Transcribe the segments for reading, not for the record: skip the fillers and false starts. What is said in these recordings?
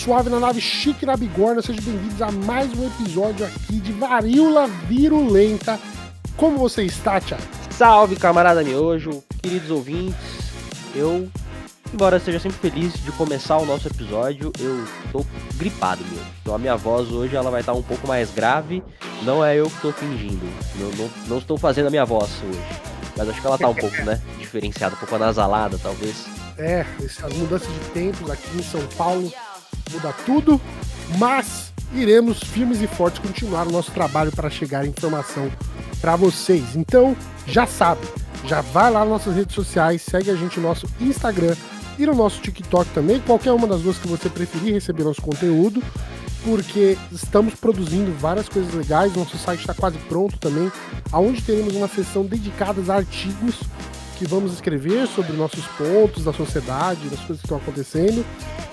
suave na nave, chique na bigorna. Sejam bem-vindos a mais um episódio aqui de Varíola Virulenta. Como você está, Thiago? Salve, camarada miojo, queridos ouvintes. Eu, embora seja sempre feliz de começar o nosso episódio, eu tô gripado, meu. Então a minha voz hoje ela vai estar um pouco mais grave. Não é eu que tô fingindo. Não estou fazendo a minha voz hoje. Mas acho que ela tá um pouco, né? Diferenciada, um pouco anasalada, talvez. As mudanças de tempos aqui em São Paulo muda tudo, mas iremos firmes e fortes continuar o nosso trabalho para chegar a informação para vocês. Então, já sabe, já vai lá nas nossas redes sociais, segue a gente no nosso Instagram e no nosso TikTok também, qualquer uma das duas que você preferir receber nosso conteúdo, porque estamos produzindo várias coisas legais, nosso site está quase pronto também, onde teremos uma seção dedicada a artigos que vamos escrever sobre nossos pontos da sociedade, das coisas que estão acontecendo.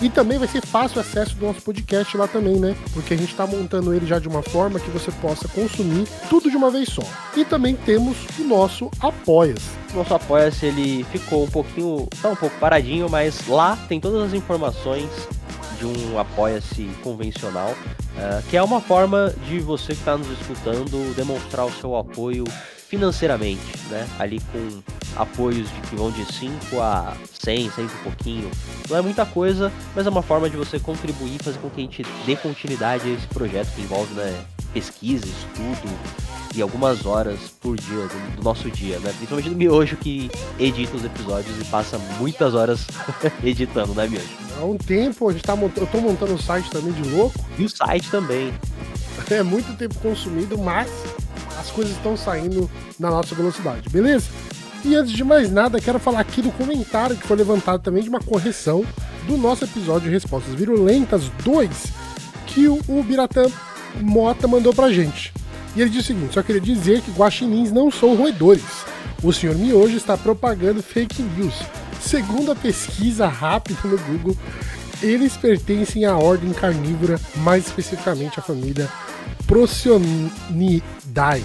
E também vai ser fácil o acesso do nosso podcast lá também, né? Porque a gente está montando ele já de uma forma que você possa consumir tudo de uma vez só. E também temos o nosso Apoia-se. Nosso Apoia-se, ele ficou tá um pouco paradinho, mas lá tem todas as informações de um Apoia-se convencional, que é uma forma de você que está nos escutando demonstrar o seu apoio financeiramente, né? Ali com apoios que vão de 5 a 100 e pouquinho. Não é muita coisa, mas é uma forma de você contribuir, fazer com que a gente dê continuidade a esse projeto que envolve, né, pesquisa, estudo e algumas horas por dia do nosso dia, né? Principalmente do Miojo, que edita os episódios e passa muitas horas editando, né, Miojo? Há um tempo, eu tô montando o site também de louco. E o site também. É muito tempo consumido, mas as coisas estão saindo na nossa velocidade, beleza? E antes de mais nada, quero falar aqui do comentário que foi levantado também de uma correção do nosso episódio de Respostas Virulentas 2, que o Biratã Mota mandou pra gente. E ele diz o seguinte: só queria dizer que guaxinins não são roedores. O senhor Miojo está propagando fake news. Segundo a pesquisa rápida no Google, eles pertencem à ordem carnívora, mais especificamente à família Procyon-idae.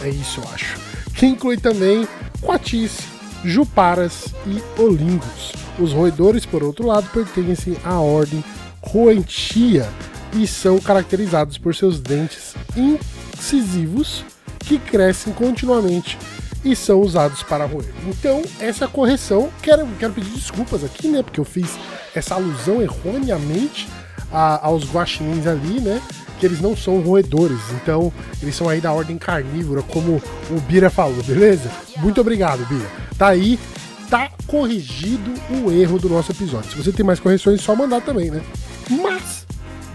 É isso, eu acho. Que inclui também coatis, juparas e olingos. Os roedores, por outro lado, pertencem à ordem Roentia e são caracterizados por seus dentes incisivos que crescem continuamente e são usados para roer. Então, essa correção, quero pedir desculpas aqui, né, porque eu fiz essa alusão erroneamente aos guaxinins ali, né, que eles não são roedores, então eles são aí da ordem carnívora, como o Bira falou, beleza? Muito obrigado, Bira. Tá aí, tá corrigido o erro do nosso episódio. Se você tem mais correções, é só mandar também, né? Mas,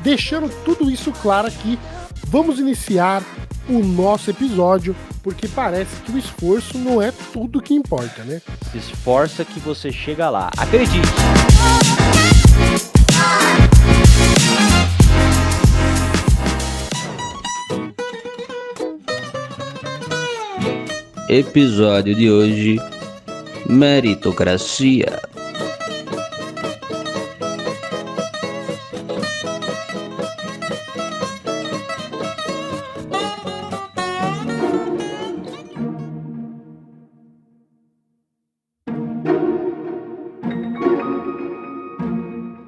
deixando tudo isso claro aqui, vamos iniciar o nosso episódio, porque parece que o esforço não é tudo que importa, né? Se esforça que você chega lá. Acredite! Episódio de hoje: meritocracia.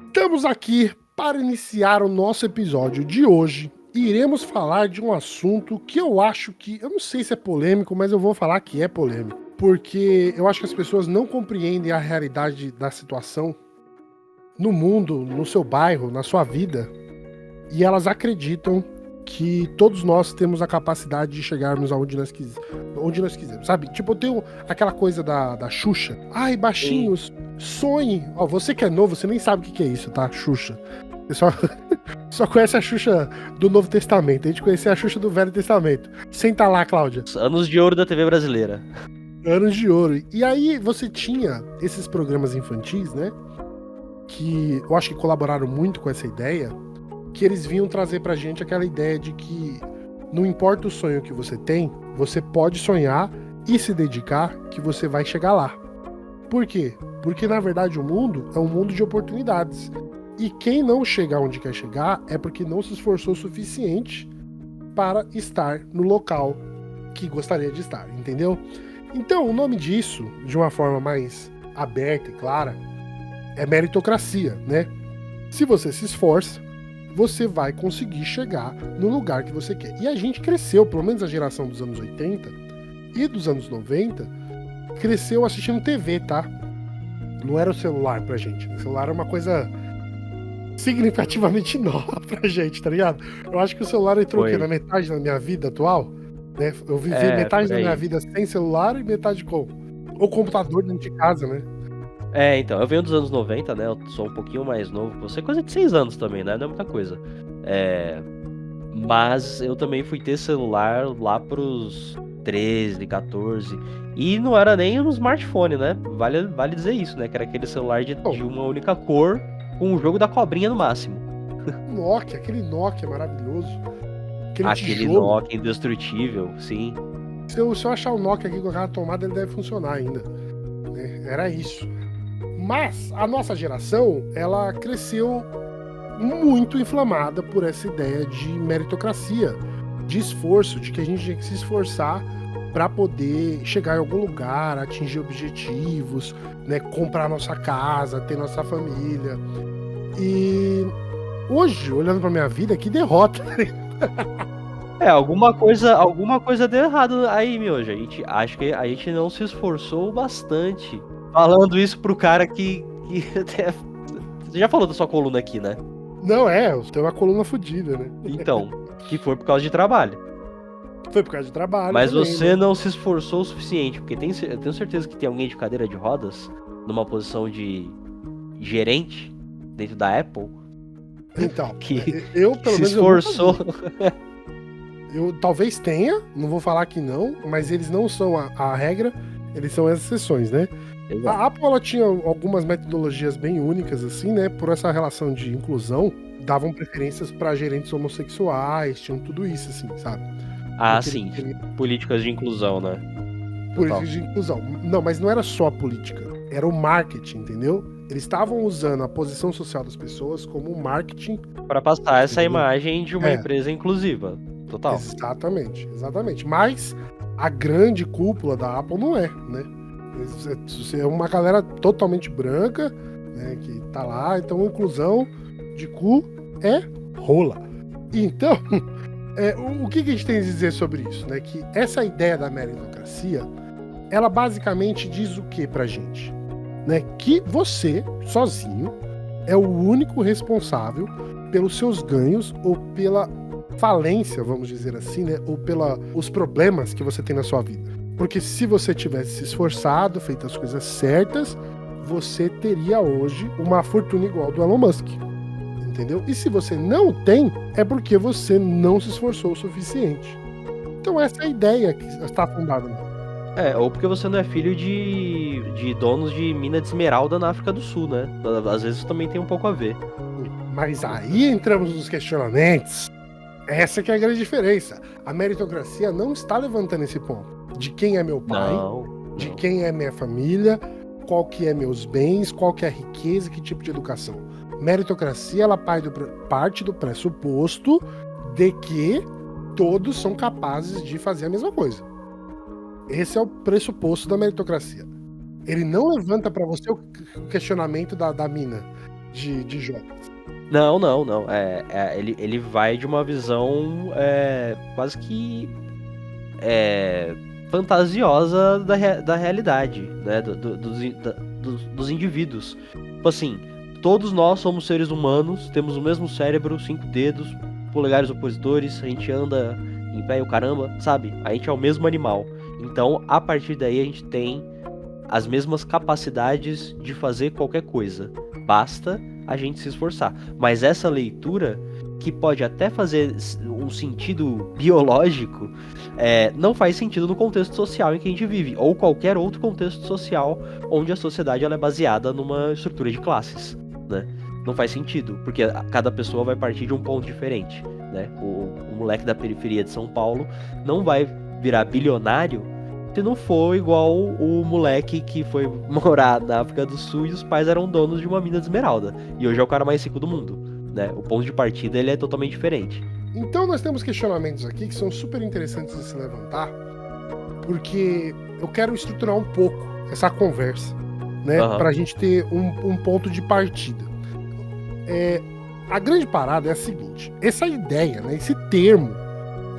Estamos aqui para iniciar o nosso episódio de hoje. Iremos falar de um assunto que eu acho que, eu não sei se é polêmico, mas eu vou falar que é polêmico, porque eu acho que as pessoas não compreendem a realidade da situação no mundo, no seu bairro, na sua vida, e elas acreditam que todos nós temos a capacidade de chegarmos aonde nós quisermos, sabe? Tipo, eu tenho aquela coisa da Xuxa. Ai, baixinhos, sonhe. Ó, você que é novo, você nem sabe o que é isso, tá? Xuxa. Você só conhece a Xuxa do Novo Testamento. A gente conhecia a Xuxa do Velho Testamento. Senta lá, Cláudia. Anos de ouro da TV brasileira. Anos de ouro. E aí você tinha esses programas infantis, né? Que eu acho que colaboraram muito com essa ideia. Que eles vinham trazer pra gente aquela ideia de que não importa o sonho que você tem, você pode sonhar e se dedicar que você vai chegar lá. Por quê? Porque na verdade o mundo é um mundo de oportunidades. E quem não chega onde quer chegar é porque não se esforçou o suficiente para estar no local que gostaria de estar, entendeu? Então o nome disso, de uma forma mais aberta e clara, é meritocracia, né? se você se esforça, você vai conseguir chegar no lugar que você quer. E a gente cresceu, pelo menos a geração dos anos 80 e dos anos 90, cresceu assistindo TV, tá? Não era o celular pra gente. O celular era uma coisa significativamente nova pra gente, tá ligado? Eu acho que o celular entrou o quê? Na metade da minha vida atual, né? Eu vivi metade da minha vida sem celular e metade com o computador dentro de casa, né? Então, eu venho dos anos 90, né? Eu sou um pouquinho mais novo que você, coisa de 6 anos também, né? Não é muita coisa. Mas eu também fui ter celular lá pros 13, 14. E não era nem no smartphone, né? Vale dizer isso, né? Que era aquele celular de uma única cor, com o jogo da cobrinha no máximo. Aquele Nokia maravilhoso. Aquele Nokia indestrutível, sim. Se eu achar o Nokia aqui com aquela tomada, ele deve funcionar ainda. Né? Era isso. Mas a nossa geração, ela cresceu muito inflamada por essa ideia de meritocracia, de esforço, de que a gente tinha que se esforçar para poder chegar em algum lugar, atingir objetivos, né, comprar nossa casa, ter nossa família. E hoje, olhando para minha vida, que derrota. Alguma coisa deu errado aí, meu. Acho que a gente não se esforçou bastante. Falando isso pro cara que você já falou da sua coluna aqui, né? Não, eu tenho uma coluna fodida, né? Então, que foi por causa de trabalho. Foi por causa de trabalho. Mas também, você né? não se esforçou o suficiente, porque eu tenho certeza que tem alguém de cadeira de rodas, numa posição de gerente, dentro da Apple, Então, que eu pelo se menos esforçou. Eu talvez tenha, não vou falar que não, mas eles não são a regra, eles são as exceções, né? Exato. A Apple ela tinha algumas metodologias bem únicas, assim, né? Por essa relação de inclusão, davam preferências para gerentes homossexuais, tinham tudo isso, assim, sabe? Sim. Políticas de inclusão, né? Políticas de inclusão. Não, mas não era só a política, era o marketing, entendeu? Eles estavam usando a posição social das pessoas como marketing. Para passar essa imagem de uma empresa inclusiva. Total. Exatamente. Mas a grande cúpula da Apple não é, né? É uma galera totalmente branca, né, que tá lá, então inclusão de cu é rola. Então, o que a gente tem a dizer sobre isso? Né? Que essa ideia da meritocracia, ela basicamente diz o que pra gente? Né? Que você, sozinho, é o único responsável pelos seus ganhos ou pela falência, vamos dizer assim, né? Ou pelos problemas que você tem na sua vida. Porque se você tivesse se esforçado, feito as coisas certas, você teria hoje uma fortuna igual do Elon Musk. Entendeu? E se você não tem, é porque você não se esforçou o suficiente. Então essa é a ideia que está fundada. Ou porque você não é filho de donos de mina de esmeralda na África do Sul, né? Às vezes também tem um pouco a ver. Mas aí entramos nos questionamentos. Essa que é a grande diferença. A meritocracia não está levantando esse ponto. De quem é meu pai, de quem é minha família, qual que é meus bens, qual que é a riqueza, que tipo de educação. Meritocracia, ela parte do pressuposto de que todos são capazes de fazer a mesma coisa. Esse é o pressuposto da meritocracia. Ele não levanta para você o questionamento da mina de Jonas. Não. Ele vai de uma visão quase que fantasiosa da realidade, né? Dos indivíduos. Tipo assim, todos nós somos seres humanos, temos o mesmo cérebro, 5 dedos, polegares opositores, a gente anda em pé e o caramba, sabe? A gente é o mesmo animal. Então, a partir daí, a gente tem as mesmas capacidades de fazer qualquer coisa. Basta a gente se esforçar. Mas essa leitura, que pode até fazer um sentido biológico, não faz sentido no contexto social em que a gente vive, ou qualquer outro contexto social onde a sociedade ela é baseada numa estrutura de classes, né? Não faz sentido, porque cada pessoa vai partir de um ponto diferente, né? O moleque da periferia de São Paulo não vai virar bilionário se não for igual o moleque que foi morar na África do Sul e os pais eram donos de uma mina de esmeralda. E hoje é o cara mais rico do mundo, né? O ponto de partida ele é totalmente diferente. Então nós temos questionamentos aqui que são super interessantes de se levantar, porque eu quero estruturar um pouco essa conversa, né? Pra gente ter um ponto de partida. A grande parada é a seguinte: essa ideia, né, esse termo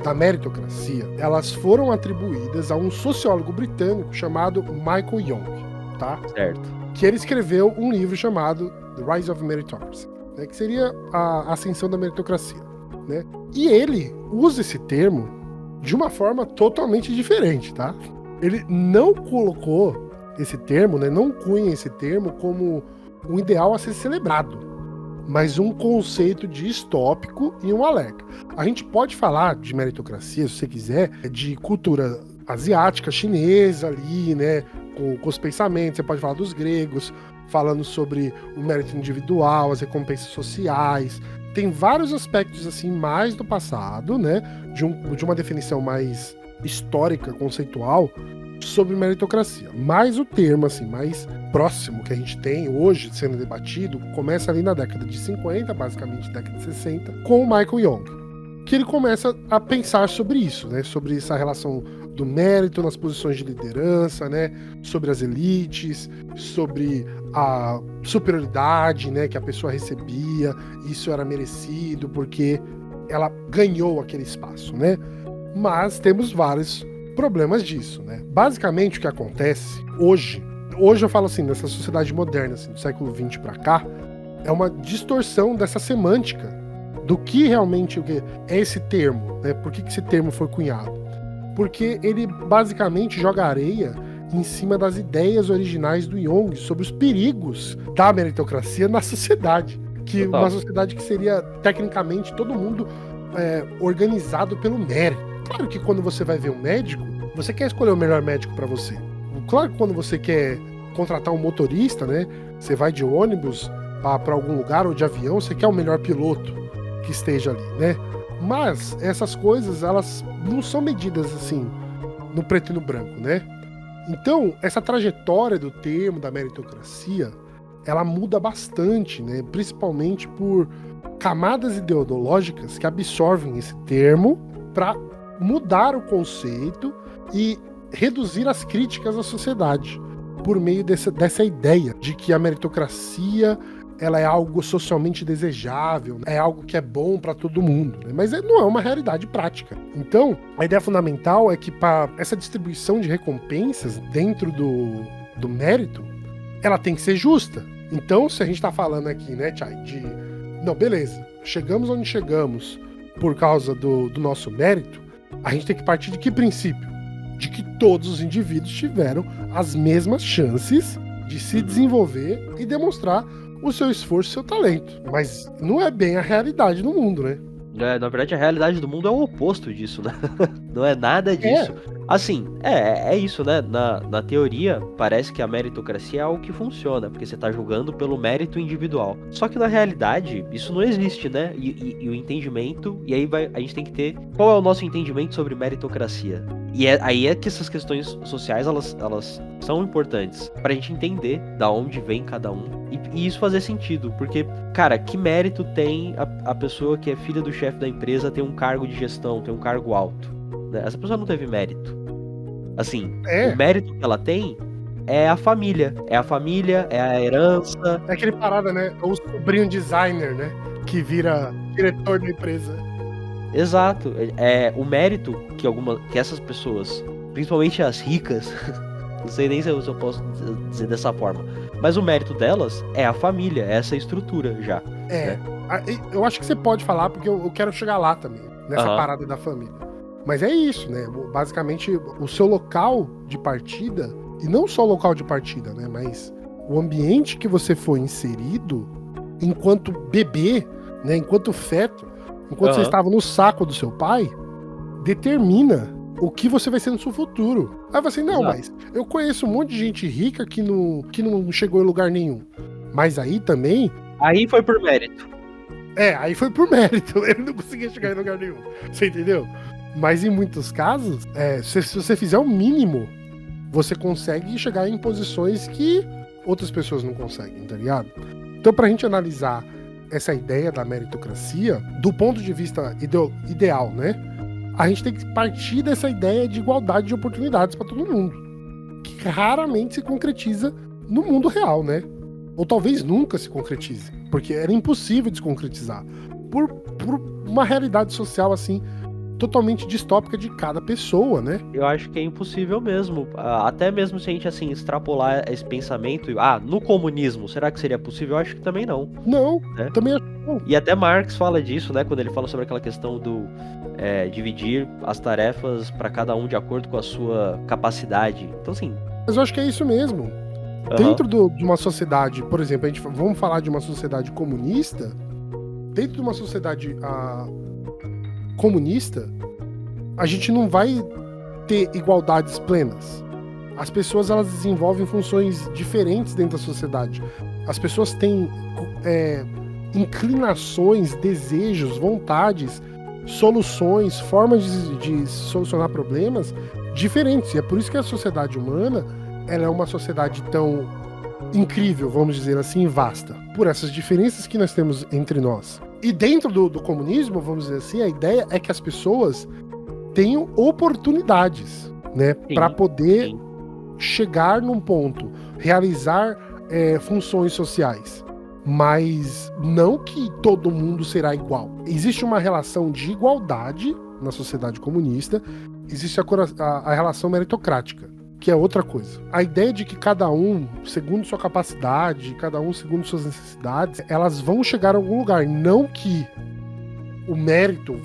da meritocracia, elas foram atribuídas a um sociólogo britânico chamado Michael Young, tá? Certo. Que ele escreveu um livro chamado The Rise of Meritocracy, né, que seria a ascensão da meritocracia, né? E ele usa esse termo de uma forma totalmente diferente, tá? Ele não colocou esse termo, né, não cunha esse termo como um ideal a ser celebrado, mas um conceito distópico e um alerta. A gente pode falar de meritocracia, se você quiser, de cultura asiática, chinesa ali, né, com os pensamentos. Você pode falar dos gregos, falando sobre o mérito individual, as recompensas sociais. Tem vários aspectos assim mais do passado, né, de uma definição mais histórica, conceitual, sobre meritocracia. Mas o termo assim mais próximo que a gente tem hoje sendo debatido começa ali na década de 50, basicamente década de 60, com o Michael Young, que ele começa a pensar sobre isso, né, sobre essa relação do mérito nas posições de liderança, né, sobre as elites, sobre a superioridade, né, que a pessoa recebia, isso era merecido porque ela ganhou aquele espaço, né? Mas temos vários problemas disso, né? Basicamente o que acontece hoje eu falo assim, nessa sociedade moderna, assim, do século XX para cá, é uma distorção dessa semântica do que realmente é esse termo, né? Por que esse termo foi cunhado? Porque ele basicamente joga areia em cima das ideias originais do Jung sobre os perigos da meritocracia na sociedade. Que uma sociedade que seria, tecnicamente, todo mundo organizado pelo mérito. Claro que quando você vai ver um médico, você quer escolher o melhor médico para você. Claro que quando você quer contratar um motorista, né, você vai de ônibus para algum lugar ou de avião, você quer o melhor piloto que esteja ali, né? Mas essas coisas, elas não são medidas assim no preto e no branco, né? Então, essa trajetória do termo da meritocracia, ela muda bastante, né? Principalmente por camadas ideológicas que absorvem esse termo para mudar o conceito e reduzir as críticas à sociedade por meio dessa ideia de que a meritocracia ela é algo socialmente desejável, é algo que é bom para todo mundo, né? Mas não é uma realidade prática. Então, a ideia fundamental é que para essa distribuição de recompensas dentro do mérito, ela tem que ser justa. Então, se a gente tá falando aqui, né, Chay, não, beleza, chegamos onde chegamos por causa do nosso mérito, a gente tem que partir de que princípio? De que todos os indivíduos tiveram as mesmas chances de se desenvolver e demonstrar o seu esforço e seu talento. Mas não é bem a realidade do mundo, né? Na verdade, a realidade do mundo é o oposto disso, né? Não é nada disso. Assim, é isso, né? Na teoria, parece que a meritocracia é algo que funciona, porque você tá julgando pelo mérito individual. Só que na realidade, isso não existe, né? E o entendimento, e aí a gente tem que ter qual é o nosso entendimento sobre meritocracia. E aí é que essas questões sociais, elas são importantes pra gente entender da onde vem cada um e isso fazer sentido, porque, cara, que mérito tem a pessoa que é filha do chefe da empresa ter um cargo de gestão, ter um cargo alto, né? Essa pessoa não teve mérito. Assim, o mérito que ela tem é a família, é a herança. É aquele parada, né? O sobrinho designer, né? Que vira diretor da empresa. Exato. É o mérito que essas pessoas, principalmente as ricas, não sei nem se eu posso dizer dessa forma, mas o mérito delas é a família, é essa estrutura já. Né? Eu acho que você pode falar, porque eu quero chegar lá também, nessa parada da família. Mas é isso, né? Basicamente, o seu local de partida, e não só o local de partida, né? Mas o ambiente que você foi inserido enquanto bebê, né? Enquanto feto, enquanto você estava no saco do seu pai, determina o que você vai ser no seu futuro. Aí você, não, mas eu conheço um monte de gente rica que não chegou em lugar nenhum. Mas aí também... Aí foi por mérito. Aí foi por mérito. Ele não conseguia chegar em lugar nenhum. Você entendeu? Mas em muitos casos, se você fizer o mínimo, você consegue chegar em posições que outras pessoas não conseguem, tá ligado? Então, pra gente analisar essa ideia da meritocracia, do ponto de vista ideal, né? A gente tem que partir dessa ideia de igualdade de oportunidades para todo mundo, que raramente se concretiza no mundo real, né? Ou talvez nunca se concretize, porque era impossível de se concretizar. Por uma realidade social, assim, totalmente distópica de cada pessoa, né? Eu acho que é impossível mesmo. Até mesmo se a gente, assim, extrapolar esse pensamento, no comunismo, será que seria possível? Eu acho que também não. Não, Né? também acho que não. E até Marx fala disso, né? Quando ele fala sobre aquela questão do dividir as tarefas para cada um de acordo com a sua capacidade. Então, assim... Mas eu acho que é isso mesmo. Dentro de uma sociedade, por exemplo, vamos falar de uma sociedade comunista. Dentro de uma sociedade comunista, a gente não vai ter igualdades plenas. As pessoas, elas desenvolvem funções diferentes dentro da sociedade. As pessoas têm inclinações, desejos, vontades, soluções, formas de solucionar problemas diferentes. E é por isso que a sociedade humana, ela é uma sociedade tão incrível, vamos dizer assim, vasta, por essas diferenças que nós temos entre nós. E dentro do comunismo, vamos dizer assim, a ideia é que as pessoas tenham oportunidades, né, para poder chegar num ponto, realizar funções sociais, mas não que todo mundo será igual. Existe uma relação de igualdade na sociedade comunista, existe a relação meritocrática, que é outra coisa. A ideia de que cada um, segundo sua capacidade, cada um segundo suas necessidades, elas vão chegar a algum lugar. Não que o mérito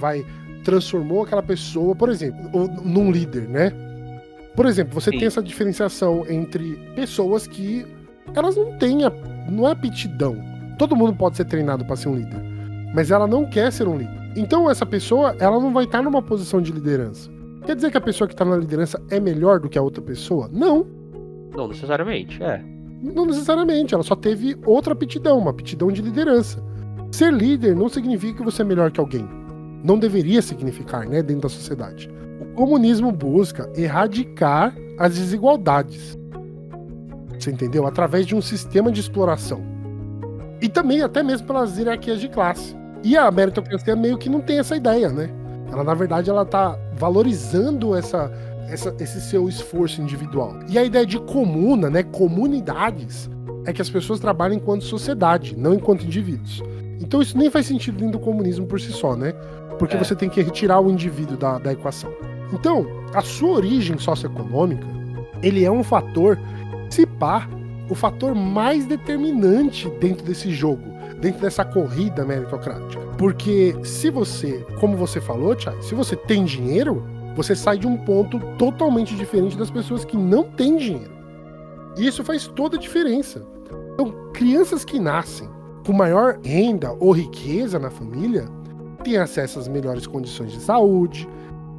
transformou aquela pessoa, por exemplo, num líder, né? Por exemplo, você tem essa diferenciação entre pessoas que elas não é aptidão. Todo mundo pode ser treinado para ser um líder, mas ela não quer ser um líder. Então essa pessoa, ela não vai estar numa posição de liderança. Quer dizer que a pessoa que está na liderança é melhor do que a outra pessoa? Não. Não necessariamente, Não necessariamente, ela só teve outra aptidão, uma aptidão de liderança. Ser líder não significa que você é melhor que alguém. Não deveria significar, né, dentro da sociedade. O comunismo busca erradicar as desigualdades. Você entendeu? Através de um sistema de exploração. E também, até mesmo pelas hierarquias de classe. E a meritocracia meio que não tem essa ideia, né? Ela, na verdade, ela tá valorizando esse seu esforço individual. E a ideia de comuna, né, comunidades, é que as pessoas trabalhem enquanto sociedade, não enquanto indivíduos. Então isso nem faz sentido dentro do comunismo por si só, né? Porque você tem que retirar o indivíduo da equação. Então, a sua origem socioeconômica, ele é um fator, se pá, o fator mais determinante dentro desse jogo, dentro dessa corrida meritocrática. Porque se você, como você falou, Chay, se você tem dinheiro, você sai de um ponto totalmente diferente das pessoas que não têm dinheiro. E isso faz toda a diferença. Então, crianças que nascem com maior renda ou riqueza na família têm acesso às melhores condições de saúde,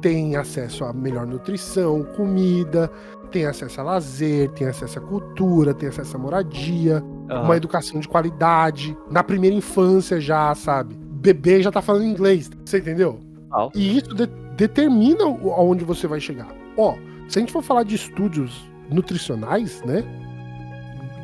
têm acesso à melhor nutrição, comida, têm acesso a lazer, têm acesso à cultura, têm acesso à moradia, uma educação de qualidade, na primeira infância já, sabe? Bebê já tá falando inglês, você entendeu? E isso determina aonde você vai chegar. Se a gente for falar de estudos nutricionais, né,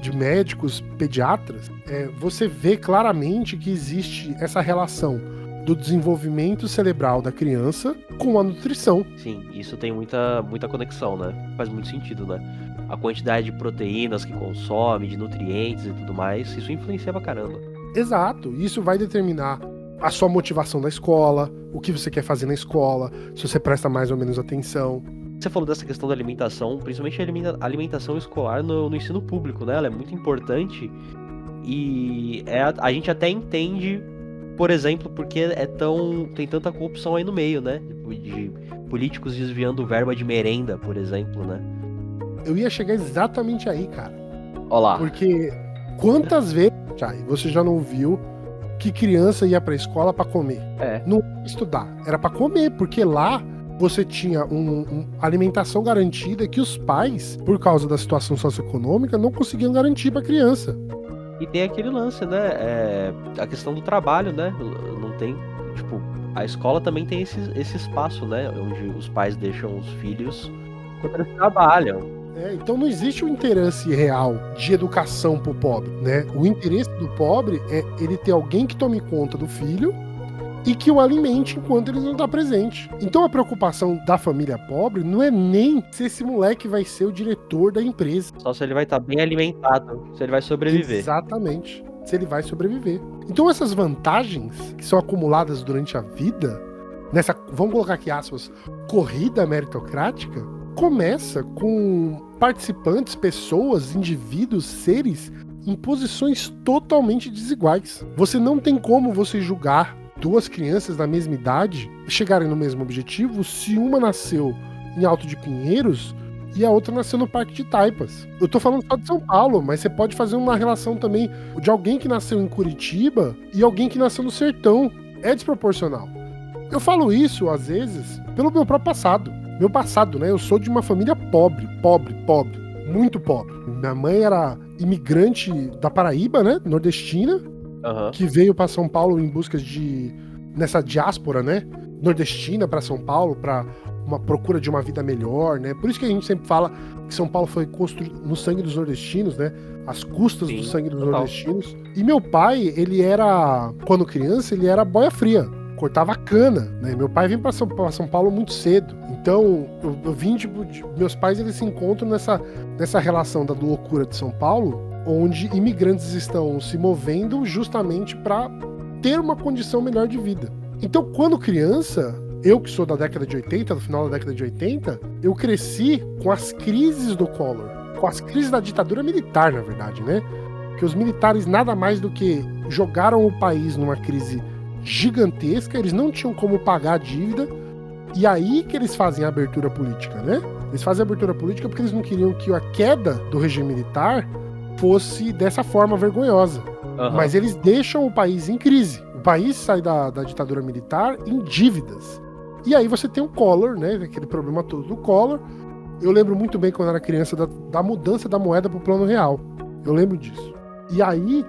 de médicos, pediatras, você vê claramente que existe essa relação do desenvolvimento cerebral da criança com a nutrição. Sim, isso tem muita conexão, né? Faz muito sentido, né? A quantidade de proteínas que consome, de nutrientes e tudo mais, isso influencia pra caramba. Exato, isso vai determinar a sua motivação da escola, o que você quer fazer na escola, se você presta mais ou menos atenção. Você falou dessa questão da alimentação, principalmente a alimentação escolar no ensino público, né? Ela é muito importante e a gente até entende, por exemplo, porque tem tanta corrupção aí no meio, né? De políticos desviando verba de merenda, por exemplo, né? Eu ia chegar exatamente aí, cara. Olá. Porque quantas vezes, Chay, você já não viu que criança ia pra escola pra comer? Não ia estudar, era pra comer, porque lá você tinha uma alimentação garantida que os pais, por causa da situação socioeconômica, não conseguiam garantir pra criança. E tem aquele lance, né? A questão do trabalho, né? Não tem, tipo, a escola também tem esse espaço, né? Onde os pais deixam os filhos quando eles trabalham. Então não existe um interesse real de educação pro pobre, né? O interesse do pobre é ele ter alguém que tome conta do filho e que o alimente enquanto ele não está presente. Então a preocupação da família pobre não é nem se esse moleque vai ser o diretor da empresa. Só se ele vai estar bem alimentado, se ele vai sobreviver. Exatamente. Se ele vai sobreviver. Então essas vantagens que são acumuladas durante a vida, nessa, vamos colocar aqui aspas, corrida meritocrática, começa com participantes, pessoas, indivíduos, seres em posições totalmente desiguais. Você não tem como você julgar duas crianças da mesma idade chegarem no mesmo objetivo se uma nasceu em Alto de Pinheiros e a outra nasceu no Parque de Taipas. Eu tô falando só de São Paulo, mas você pode fazer uma relação também de alguém que nasceu em Curitiba e alguém que nasceu no sertão. É desproporcional. Eu falo isso, às vezes, pelo meu próprio passado. Meu passado, né? Eu sou de uma família pobre, muito pobre. Minha mãe era imigrante da Paraíba, né? Nordestina, que veio para São Paulo em busca de, nessa diáspora, né? Nordestina para São Paulo, para uma procura de uma vida melhor, né? Por isso que a gente sempre fala que São Paulo foi construído no sangue dos nordestinos, né? Às custas do sangue dos nordestinos. E meu pai, ele era, quando criança, ele era boia fria. Cortava cana, né? Meu pai veio para São Paulo muito cedo. Então, eu vim, tipo, meus pais, eles se encontram nessa relação da loucura de São Paulo, onde imigrantes estão se movendo justamente para ter uma condição melhor de vida. Então, quando criança, eu que sou da década de 80, do final da década de 80, eu cresci com as crises do Collor, com as crises da ditadura militar, na verdade, né? Que os militares nada mais do que jogaram o país numa crise gigantesca, eles não tinham como pagar a dívida, e aí que eles fazem a abertura política, né? Eles fazem a abertura política porque eles não queriam que a queda do regime militar fosse dessa forma vergonhosa. Mas eles deixam o país em crise. O país sai da ditadura militar em dívidas. E aí você tem o Collor, né? Aquele problema todo do Collor. Eu lembro muito bem quando eu era criança da mudança da moeda para o plano real. Eu lembro disso. E aí,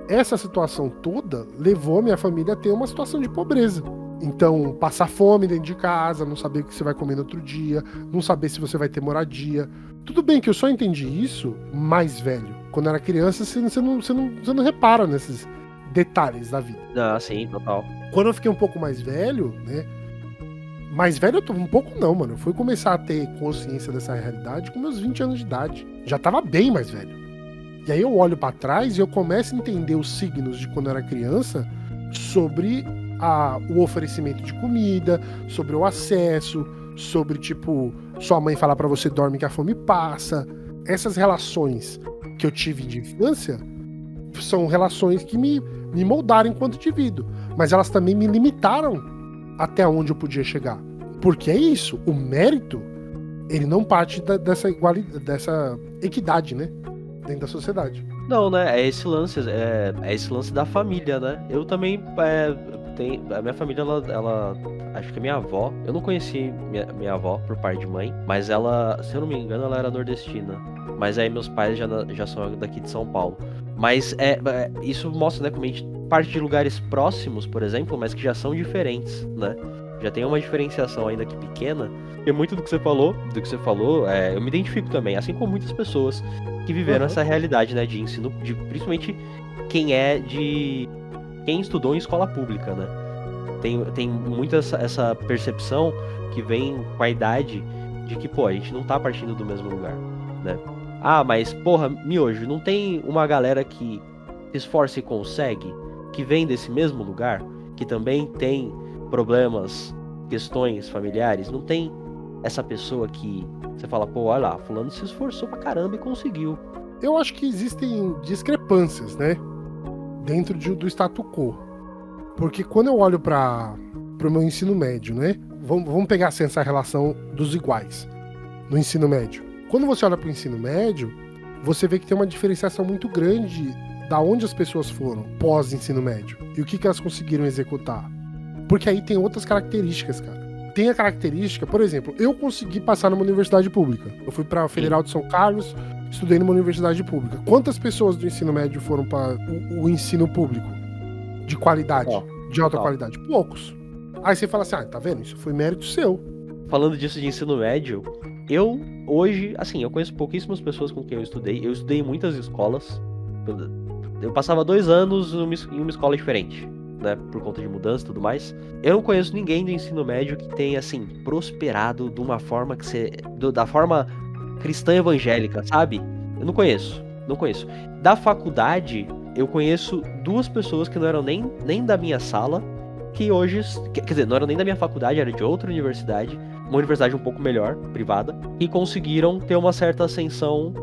essa situação toda levou a minha família a ter uma situação de pobreza. Então, passar fome dentro de casa, não saber o que você vai comer no outro dia, não saber se você vai ter moradia. Tudo bem que eu só entendi isso mais velho. Quando eu era criança, você não repara nesses detalhes da vida. Ah, sim, total. Quando eu fiquei um pouco mais velho, né? Mais velho eu tô um pouco não, mano. Eu fui começar a ter consciência dessa realidade com meus 20 anos de idade. Já tava bem mais velho. E aí eu olho pra trás e eu começo a entender os signos de quando eu era criança sobre o oferecimento de comida, sobre o acesso, sobre, tipo, sua mãe falar pra você dorme que a fome passa. Essas relações que eu tive de infância são relações que me moldaram enquanto indivíduo, mas elas também me limitaram até onde eu podia chegar. Porque é isso, o mérito, ele não parte dessa equidade, né? Dentro da sociedade. Não, né? É esse lance da família, né? Eu também a minha família, ela acho que a minha avó, eu não conheci minha avó por parte de mãe, mas ela, se eu não me engano, ela era nordestina. Mas aí meus pais já são daqui de São Paulo. Mas isso mostra, né, como a gente parte de lugares próximos, por exemplo, mas que já são diferentes, né? Já tem uma diferenciação ainda aqui pequena. E muito do que você falou, eu me identifico também, assim como muitas pessoas que viveram essa realidade, né, de ensino, principalmente quem estudou em escola pública, né? Tem muito essa percepção que vem com a idade de que, pô, a gente não tá partindo do mesmo lugar, né? Ah, mas, porra, miojo, não tem uma galera que se esforça e consegue, que vem desse mesmo lugar, que também tem problemas, questões familiares? Não tem essa pessoa que você fala, pô, olha lá, fulano se esforçou pra caramba e conseguiu. Eu acho que existem discrepâncias, né? Dentro do status quo. Porque quando eu olho para o meu ensino médio, né? Vamos pegar assim, essa relação dos iguais no ensino médio. Quando você olha para o ensino médio, você vê que tem uma diferenciação muito grande da onde as pessoas foram pós-ensino médio e o que elas conseguiram executar. Porque aí tem outras características, cara. Tem a característica, por exemplo, eu consegui passar numa universidade pública. Eu fui para a Federal de São Carlos, estudei numa universidade pública. Quantas pessoas do ensino médio foram para o ensino público de qualidade, de alta qualidade? Poucos. Aí você fala assim, tá vendo? Isso foi mérito seu. Falando disso de ensino médio, eu hoje, assim, eu conheço pouquíssimas pessoas com quem eu estudei. Eu estudei em muitas escolas. Eu passava 2 anos em uma escola diferente, né, por conta de mudança e tudo mais. Eu não conheço ninguém do ensino médio que tenha, assim, prosperado de uma forma da forma cristã evangélica, sabe? Eu não conheço. Da faculdade, eu conheço 2 pessoas que não eram nem da minha sala, que hoje, quer dizer, não eram nem da minha faculdade, era de outra universidade, uma universidade um pouco melhor, privada, e conseguiram ter uma certa ascensão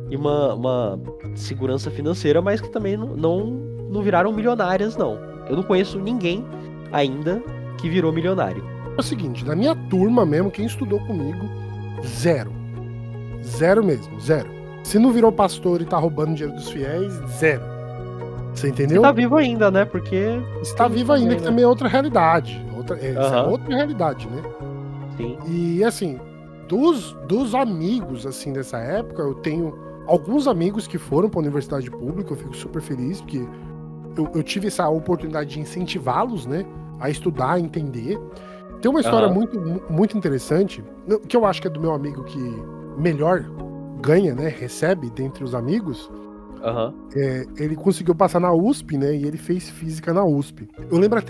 e uma segurança financeira, mas que também não viraram milionárias, não. Eu não conheço ninguém ainda que virou milionário. É o seguinte, na minha turma mesmo, quem estudou comigo, zero. Zero mesmo, zero. Se não virou pastor e tá roubando dinheiro dos fiéis, zero. Você entendeu? E tá vivo ainda, né? Porque... Está vivo ainda, que também é outra realidade. Essa é Aham. outra realidade, né? Sim. E assim, dos amigos assim dessa época, eu tenho alguns amigos que foram para a universidade pública, eu fico super feliz, porque eu tive essa oportunidade de incentivá-los, né, a estudar, a entender. Tem uma história Aham. muito interessante, que eu acho que é do meu amigo que melhor ganha, né, recebe dentre os amigos. Aham. Ele conseguiu passar na USP, né, e ele fez física na USP. Eu lembro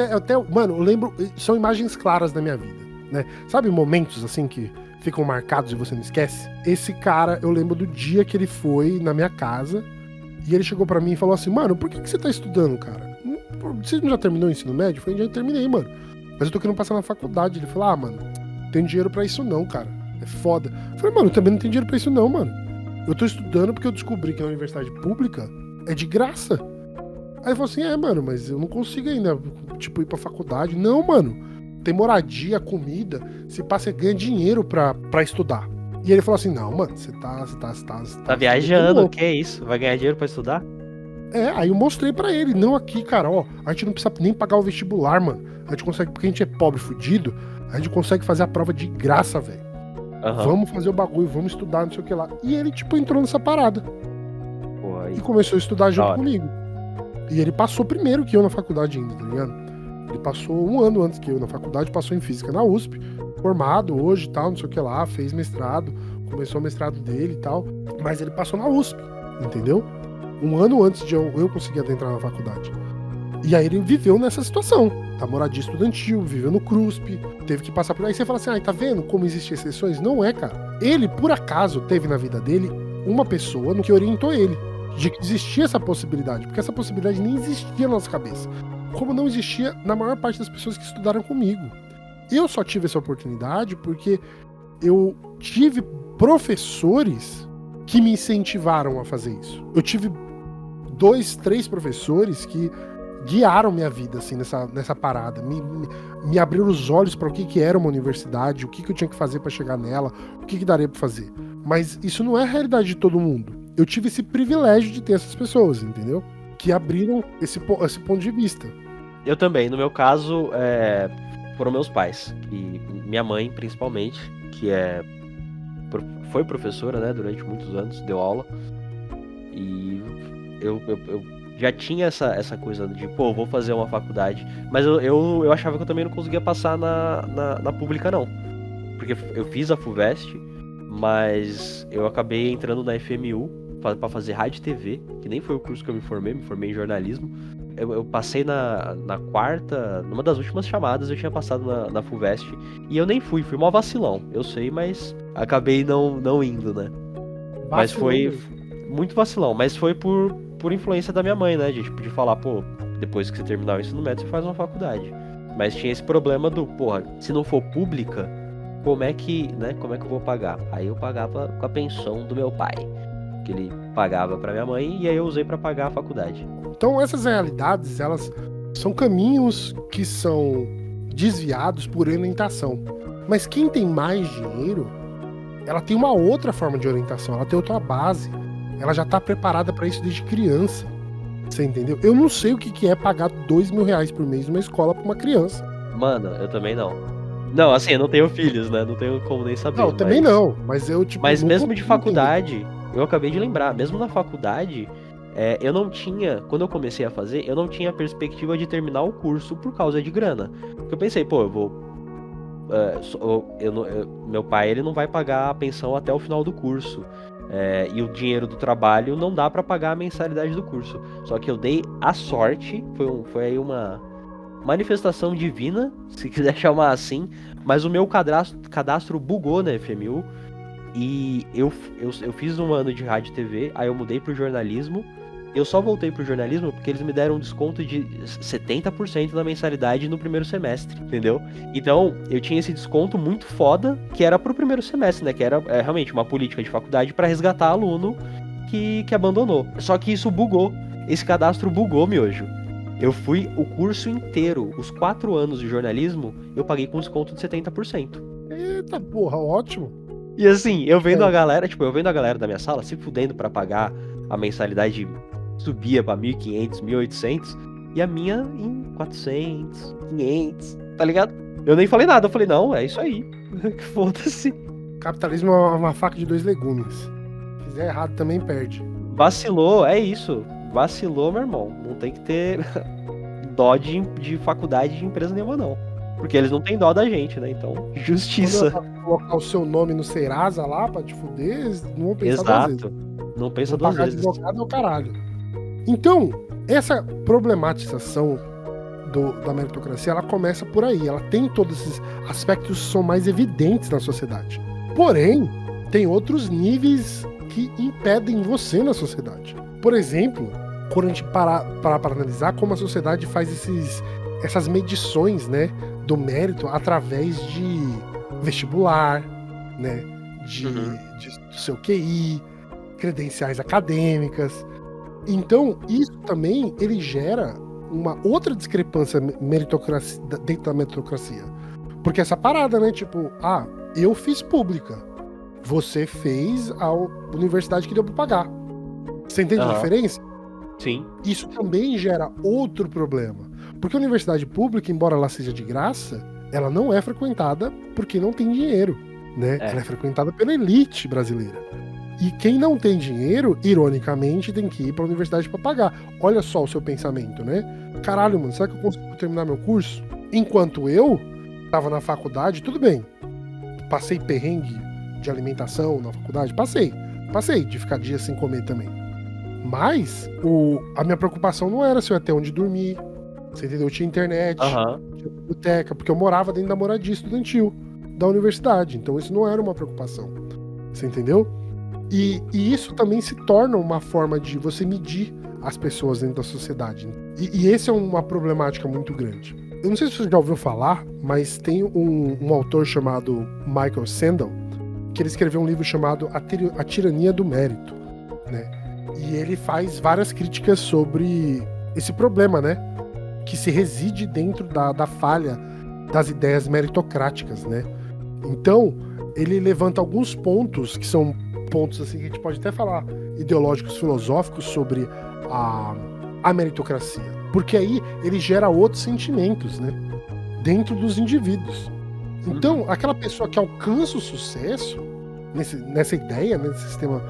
mano, eu lembro, são imagens claras da minha vida, né, sabe momentos assim que ficam marcados e você não esquece? Esse cara, eu lembro do dia que ele foi na minha casa e ele chegou pra mim e falou assim, mano, por que você tá estudando, cara? Você não já terminou o ensino médio? Eu falei, já terminei, mano. Mas eu tô querendo passar na faculdade. Ele falou, mano, não tenho dinheiro pra isso não, cara. É foda. Eu falei, mano, eu também não tenho dinheiro pra isso não, mano. Eu tô estudando porque eu descobri que a universidade pública é de graça. Aí ele falou assim, mano, mas eu não consigo ainda, tipo, ir pra faculdade. Não, mano. Tem moradia, comida, se passa, você ganha dinheiro pra estudar. E ele falou assim, não, mano, você Tá viajando, que é isso? Vai ganhar dinheiro pra estudar? Aí eu mostrei pra ele, não aqui, cara, ó, a gente não precisa nem pagar o vestibular, mano. A gente consegue, porque a gente é pobre, fudido, a gente consegue fazer a prova de graça, velho. Aham. Vamos fazer o bagulho, vamos estudar, não sei o que lá. E ele, tipo, entrou nessa parada. Pô, aí. E começou a estudar junto hora. comigo. E ele passou primeiro que eu na faculdade ainda, tá ligado? Ele passou 1 ano antes que eu na faculdade, passou em física na USP, formado hoje e tal, não sei o que lá, fez mestrado, começou o mestrado dele e tal, mas ele passou na USP, entendeu? 1 ano antes de eu conseguir adentrar na faculdade. E aí ele viveu nessa situação, da moradia estudantil, viveu no CRUSP, teve que passar por aí. Você fala assim, tá vendo como existem exceções? Não é, cara. Ele, por acaso, teve na vida dele uma pessoa que orientou ele, de que existia essa possibilidade, porque essa possibilidade nem existia na nossa cabeça. Como não existia na maior parte das pessoas que estudaram comigo. Eu só tive essa oportunidade porque eu tive professores que me incentivaram a fazer isso. Eu tive 2, 3 professores que guiaram minha vida assim, nessa parada, me abriram os olhos para o que era uma universidade, o que eu tinha que fazer para chegar nela, o que daria para fazer. Mas isso não é a realidade de todo mundo. Eu tive esse privilégio de ter essas pessoas, entendeu? Que abriram esse ponto de vista. Eu também, no meu caso, foram meus pais, e minha mãe principalmente, que foi professora, né, durante muitos anos, deu aula, e eu já tinha essa coisa de, pô, vou fazer uma faculdade, mas eu achava que eu também não conseguia passar na pública não, porque eu fiz a FUVEST, mas eu acabei entrando na FMU para fazer rádio e TV, que nem foi o curso que eu me formei em jornalismo. Eu passei na quarta, numa das últimas chamadas eu tinha passado na FUVEST, e eu nem fui mó vacilão, eu sei, mas acabei não indo, né? Vacilão. Mas foi muito vacilão, mas foi por influência da minha mãe, né, de falar, pô, depois que você terminar o ensino médio você faz uma faculdade. Mas tinha esse problema do, porra, se não for pública, como é que eu vou pagar? Aí eu pagava com a pensão do meu pai, que ele pagava pra minha mãe, e aí eu usei pra pagar a faculdade. Então essas realidades, elas são caminhos que são desviados por orientação. Mas quem tem mais dinheiro, ela tem uma outra forma de orientação, ela tem outra base. Ela já tá preparada pra isso desde criança. Você entendeu? Eu não sei o que é pagar R$2.000 por mês numa escola pra uma criança. Mano, eu também não. Não, assim, eu não tenho filhos, né? Não tenho como nem saber. Não, também não. Mas eu, tipo... Mas não mesmo de consigo faculdade, eu acabei de lembrar, mesmo na faculdade, eu não tinha, quando eu comecei a fazer, eu não tinha a perspectiva de terminar o curso por causa de grana. Porque eu pensei, pô, eu vou... meu pai, ele não vai pagar a pensão até o final do curso. E o dinheiro do trabalho não dá pra pagar a mensalidade do curso. Só que eu dei a sorte, foi aí uma manifestação divina, se quiser chamar assim, mas o meu cadastro bugou na FMU e eu fiz um ano de rádio e TV, aí eu mudei pro jornalismo. Eu só voltei pro jornalismo porque eles me deram um desconto de 70% da mensalidade no primeiro semestre, entendeu? Então, eu tinha esse desconto muito foda, que era pro primeiro semestre, né? Que era realmente uma política de faculdade pra resgatar aluno que abandonou. Só que isso bugou. Esse cadastro bugou, miojo. Eu fui o curso inteiro, os 4 anos de jornalismo, eu paguei com desconto de 70%. Eita porra, ótimo. E assim, eu vendo a galera da minha sala se fudendo pra pagar a mensalidade, subia pra 1.500, 1.800, e a minha em 400, 500, tá ligado? Eu nem falei nada, eu falei, não, é isso aí. Foda-se. Capitalismo é uma faca de 2 legumes. Se fizer errado também perde. Vacilou, é isso. Vacilou, meu irmão. Não tem que ter dó de faculdade de empresa nenhuma, não. Porque eles não têm dó da gente, né? Então, justiça. Quando colocar o seu nome no Serasa lá pra te fuder, eles não vão pensar duas vezes. Não pensa Vou duas vezes. Advogado é o caralho. Então, essa problematização da meritocracia, ela começa por aí. Ela tem todos esses aspectos que são mais evidentes na sociedade. Porém, tem outros níveis que impedem você na sociedade. Por exemplo, quando a gente parar para analisar como a sociedade faz essas medições, né, do mérito através de vestibular, né, do seu QI, credenciais acadêmicas. Então, isso também ele gera uma outra discrepância dentro da meritocracia. Porque essa parada, né, tipo, eu fiz pública, você fez a universidade que deu pra pagar. Você entende a diferença? Sim. Isso também gera outro problema. Porque a universidade pública, embora ela seja de graça, ela não é frequentada porque não tem dinheiro, né? Ela é frequentada pela elite brasileira. E quem não tem dinheiro, ironicamente, tem que ir pra universidade pra pagar. Olha só o seu pensamento, né? Caralho, mano, será que eu consigo terminar meu curso? Enquanto eu tava na faculdade, tudo bem. Passei perrengue de alimentação na faculdade? Passei de ficar dias sem comer também. Mas a minha preocupação não era se eu ia ter onde dormir. Você entendeu? Eu tinha internet, tinha biblioteca, porque eu morava dentro da moradia estudantil da universidade. Então isso não era uma preocupação. Você entendeu? E isso também se torna uma forma de você medir as pessoas dentro da sociedade. E esse é uma problemática muito grande. Eu não sei se você já ouviu falar, mas tem um autor chamado Michael Sandel, que ele escreveu um livro chamado A Tirania do Mérito, né? E ele faz várias críticas sobre esse problema, né? Que se reside dentro da falha das ideias meritocráticas, né? Então, ele levanta alguns pontos que são pontos assim que a gente pode até falar ideológicos, filosóficos sobre a meritocracia. Porque aí ele gera outros sentimentos, né? Dentro dos indivíduos. Então, aquela pessoa que alcança o sucesso nessa ideia, nesse sistema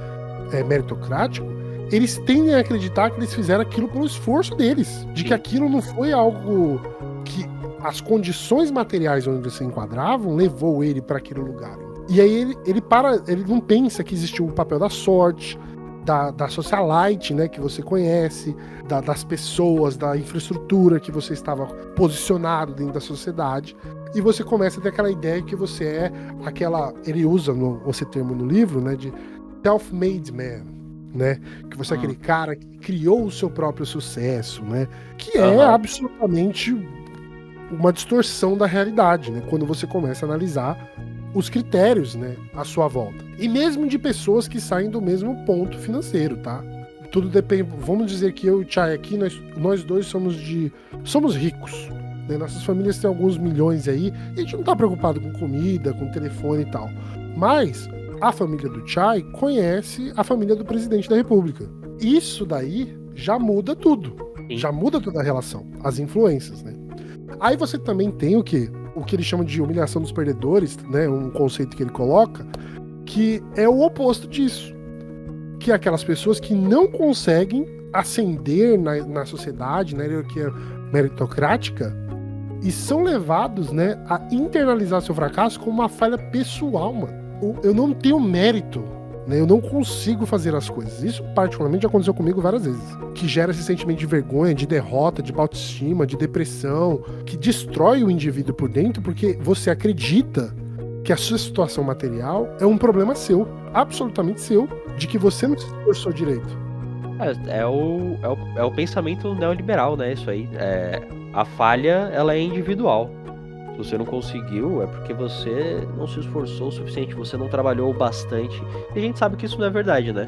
meritocrático, eles tendem a acreditar que eles fizeram aquilo pelo esforço deles, de que aquilo não foi algo que as condições materiais onde eles se enquadravam levou ele para aquele lugar. E aí ele não pensa que existiu o papel da sorte, da socialite, né, que você conhece, das pessoas, da infraestrutura que você estava posicionado dentro da sociedade, e você começa a ter aquela ideia que você é ele usa esse termo no livro, né, de self-made man, né, que você é aquele cara que criou o seu próprio sucesso, né, que é absolutamente uma distorção da realidade, né, quando você começa a analisar os critérios, né, à sua volta. E mesmo de pessoas que saem do mesmo ponto financeiro, tá? Tudo depende. Vamos dizer que eu e o Chay aqui, nós dois somos ricos, né? Nossas famílias têm alguns milhões aí, e a gente não tá preocupado com comida, com telefone e tal. Mas a família do Chay conhece a família do presidente da República. Isso daí já muda tudo. Sim. Já muda toda a relação, as influências, né? Aí você também tem o que ele chama de humilhação dos perdedores, né? Um conceito que ele coloca, que é o oposto disso. Que é aquelas pessoas que não conseguem ascender na sociedade, na hierarquia meritocrática, e são levados, né, a internalizar seu fracasso como uma falha pessoal, mano. Eu não tenho mérito né? Eu não consigo fazer as coisas. Isso particularmente já aconteceu comigo várias vezes. Que gera esse sentimento de vergonha, de derrota, de autoestima, de depressão, que destrói o indivíduo por dentro porque você acredita que a sua situação material é um problema seu, absolutamente seu, de que você não se esforçou direito. É o pensamento neoliberal, né? Isso aí. A falha, ela é individual. Se você não conseguiu, é porque você não se esforçou o suficiente, você não trabalhou bastante. E a gente sabe que isso não é verdade, né?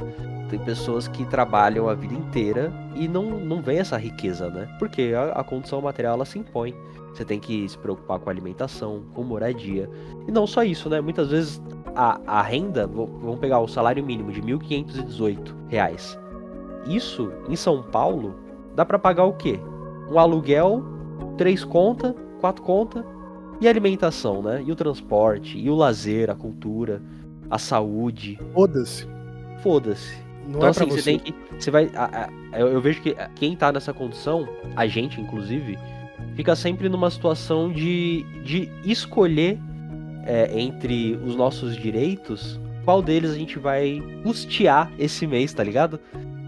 Tem pessoas que trabalham a vida inteira e não vem essa riqueza, né? Porque a condição material, ela se impõe. Você tem que se preocupar com alimentação, com moradia. E não só isso, né? Muitas vezes a renda, vamos pegar o salário mínimo de R$ 1.518. Isso, em São Paulo, dá pra pagar o quê? Um aluguel, 3 contas, 4 contas, e a alimentação, né? E o transporte, e o lazer, a cultura, a saúde. Foda-se. Não Então, é pra assim, você tem que. Você vai. Eu vejo que quem tá nessa condição, a gente, inclusive, fica sempre numa situação de escolher entre os nossos direitos, qual deles a gente vai custear esse mês, tá ligado?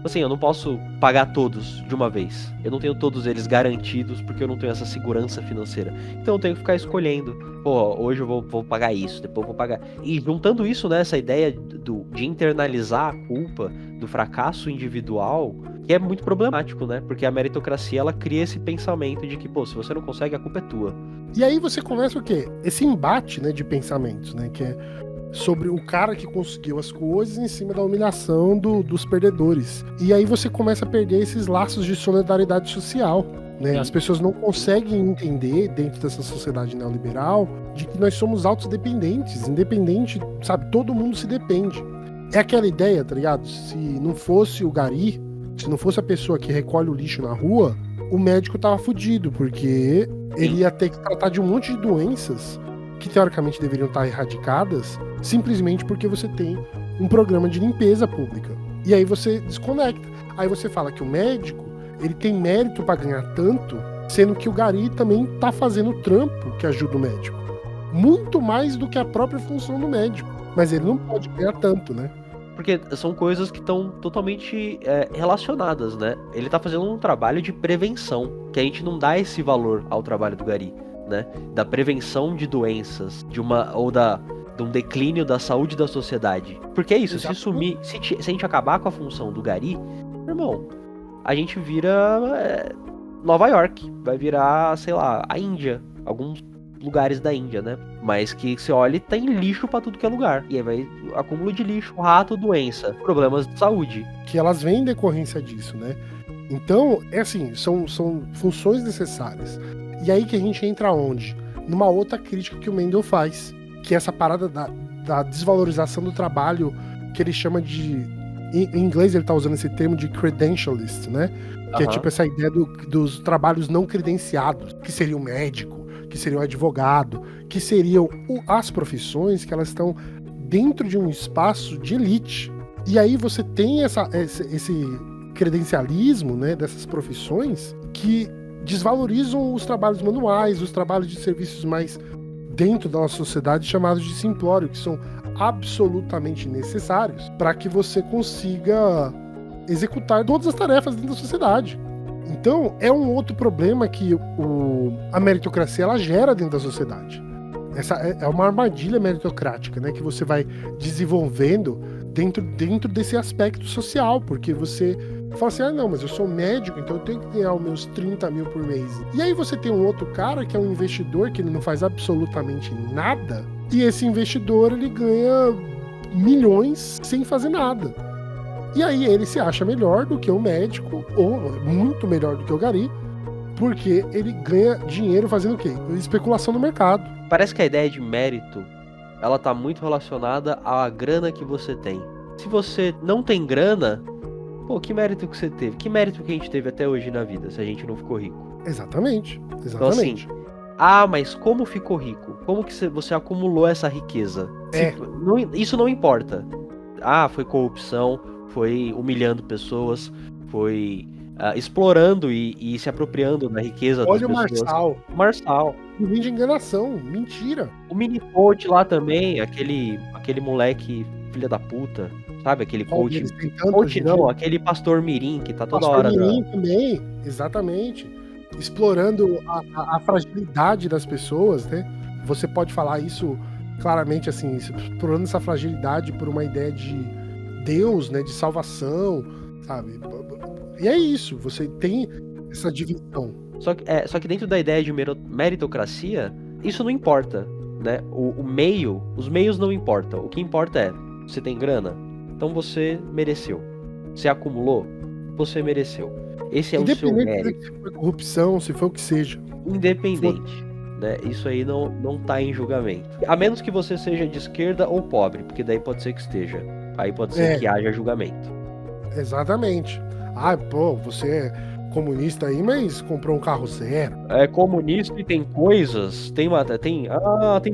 Assim, eu não posso pagar todos de uma vez. Eu não tenho todos eles garantidos porque eu não tenho essa segurança financeira. Então eu tenho que ficar escolhendo. Pô, hoje eu vou pagar isso, depois eu vou pagar. E juntando isso, né, essa ideia de internalizar a culpa do fracasso individual, que é muito problemático, né? Porque a meritocracia, ela cria esse pensamento de que, pô, se você não consegue, a culpa é tua. E aí você começa o quê? Esse embate, né, de pensamentos, né? Que é sobre o cara que conseguiu as coisas em cima da humilhação dos perdedores. E aí você começa a perder esses laços de solidariedade social, né? As pessoas não conseguem entender, dentro dessa sociedade neoliberal, de que nós somos autodependentes, independente, sabe? Todo mundo se depende. É aquela ideia, tá ligado? Se não fosse o gari, se não fosse a pessoa que recolhe o lixo na rua, o médico tava fudido, porque ele ia ter que tratar de um monte de doenças que teoricamente deveriam estar erradicadas, simplesmente porque você tem um programa de limpeza pública. E aí você desconecta. Aí você fala que o médico, ele tem mérito para ganhar tanto, sendo que o gari também tá fazendo o trampo que ajuda o médico. Muito mais do que a própria função do médico. Mas ele não pode ganhar tanto, né? Porque são coisas que estão totalmente relacionadas, né? Ele tá fazendo um trabalho de prevenção, que a gente não dá esse valor ao trabalho do gari, né? Da prevenção de doenças, de um declínio da saúde da sociedade. Porque é isso, se sumir, se a gente acabar com a função do gari, irmão, a gente vira Nova York, vai virar, sei lá, a Índia, alguns lugares da Índia, né? Mas que você olha e tem lixo pra tudo que é lugar. E aí vai acúmulo de lixo, rato, doença, problemas de saúde. Que elas vêm em decorrência disso, né? Então, é assim, são funções necessárias. E aí que a gente entra onde? Numa outra crítica que o Mendel faz, que é essa parada da desvalorização do trabalho, que ele chama de... Em inglês ele tá usando esse termo de credentialist, né? Que é tipo essa ideia dos trabalhos não credenciados, que seria o médico, que seria o advogado, que seriam as profissões que elas estão dentro de um espaço de elite. E aí você tem esse credencialismo, né, dessas profissões que desvalorizam os trabalhos manuais, os trabalhos de serviços mais dentro da nossa sociedade chamados de simplório, que são absolutamente necessários para que você consiga executar todas as tarefas dentro da sociedade. Então, é um outro problema que a meritocracia ela gera dentro da sociedade. Essa é uma armadilha meritocrática, né, que você vai desenvolvendo dentro desse aspecto social, porque você fala assim, não, mas eu sou médico, então eu tenho que ganhar os meus 30 mil por mês. E aí você tem um outro cara que é um investidor, que ele não faz absolutamente nada, e esse investidor ele ganha milhões sem fazer nada. E aí ele se acha melhor do que o médico, ou muito melhor do que o gari, porque ele ganha dinheiro fazendo o quê? Especulação no mercado. Parece que a ideia de mérito, ela tá muito relacionada à grana que você tem. Se você não tem grana, pô, que mérito que você teve? Que mérito que a gente teve até hoje na vida, se a gente não ficou rico? Exatamente. Então assim, mas como ficou rico? Como que você acumulou essa riqueza? Isso não importa. Foi corrupção, foi humilhando pessoas, foi explorando e se apropriando da riqueza das pessoas. Olha o Marçal. Vem de enganação, mentira. O Minicoach lá também, aquele moleque filha da puta, Sabe aquele Qual coach? deles tem tanto Coach hoje em não, dia? aquele pastor mirim que tá toda Pastor hora Mirim também, exatamente. Explorando a fragilidade das pessoas, né? Você pode falar isso claramente, assim, explorando essa fragilidade por uma ideia de Deus, né? De salvação, sabe? E é isso, você tem essa divisão. Só que dentro da ideia de meritocracia, isso não importa, né? Os meios não importam. O que importa é, você tem grana? Então você mereceu. Você acumulou? Você mereceu. Esse é o seu Independente mérito. se foi corrupção, se foi o que seja. Independente, né? Isso aí não tá em julgamento. A menos que você seja de esquerda ou pobre, porque daí pode ser que esteja. Aí pode ser que haja julgamento. Exatamente. Ah, pô, você é comunista aí, mas comprou um carro zero. É comunista e tem coisas, tem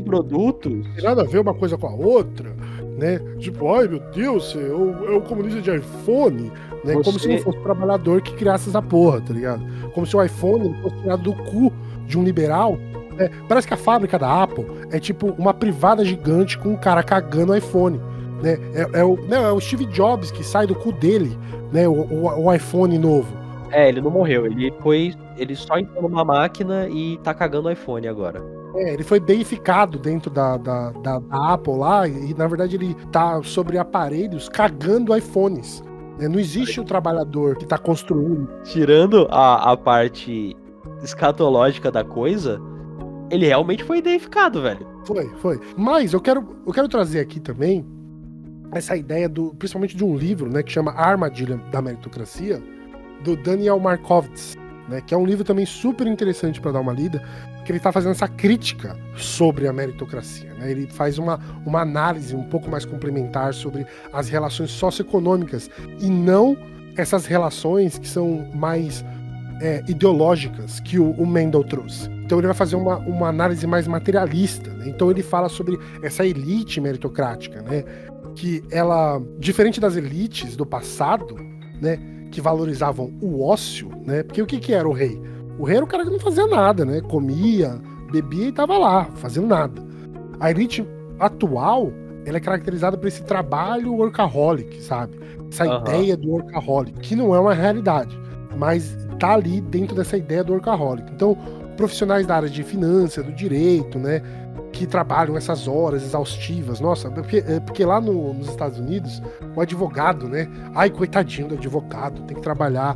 produtos. Tem nada a ver uma coisa com a outra, né? Tipo, ai meu Deus, é o comunista de iPhone, né? Como se não fosse o trabalhador que criasse essa porra, tá ligado? Como se o iPhone fosse tirado do cu de um liberal. Né? Parece que a fábrica da Apple é tipo uma privada gigante com um cara cagando o iPhone. Né? É o Steve Jobs que sai do cu dele, né? O iPhone novo. Ele não morreu, ele só entrou numa máquina e tá cagando o iPhone agora. Ele foi deificado dentro da Apple lá, e na verdade ele tá sobre aparelhos cagando iPhones. Não existe o trabalhador que tá construindo. Tirando a parte escatológica da coisa, ele realmente foi deificado, velho. Foi. Mas eu quero trazer aqui também essa ideia principalmente de um livro, né, que chama A Armadilha da Meritocracia, do Daniel Markovits, né, que é um livro também super interessante para dar uma lida, que ele está fazendo essa crítica sobre a meritocracia. Né? Ele faz uma análise um pouco mais complementar sobre as relações socioeconômicas e não essas relações que são mais ideológicas que o Mendel trouxe. Então ele vai fazer uma análise mais materialista. Né? Então ele fala sobre essa elite meritocrática, né? Que ela, diferente das elites do passado, né, que valorizavam o ócio, né? Porque o que era o rei? O rei era o cara que não fazia nada, né? Comia, bebia e tava lá, fazendo nada. A elite atual, ela é caracterizada por esse trabalho workaholic, sabe? Essa ideia do workaholic, que não é uma realidade, mas tá ali dentro dessa ideia do workaholic. Então, profissionais da área de finanças, do direito, né? Que trabalham essas horas exaustivas. Nossa, porque lá nos Estados Unidos, o advogado, né? Ai, coitadinho do advogado, tem que trabalhar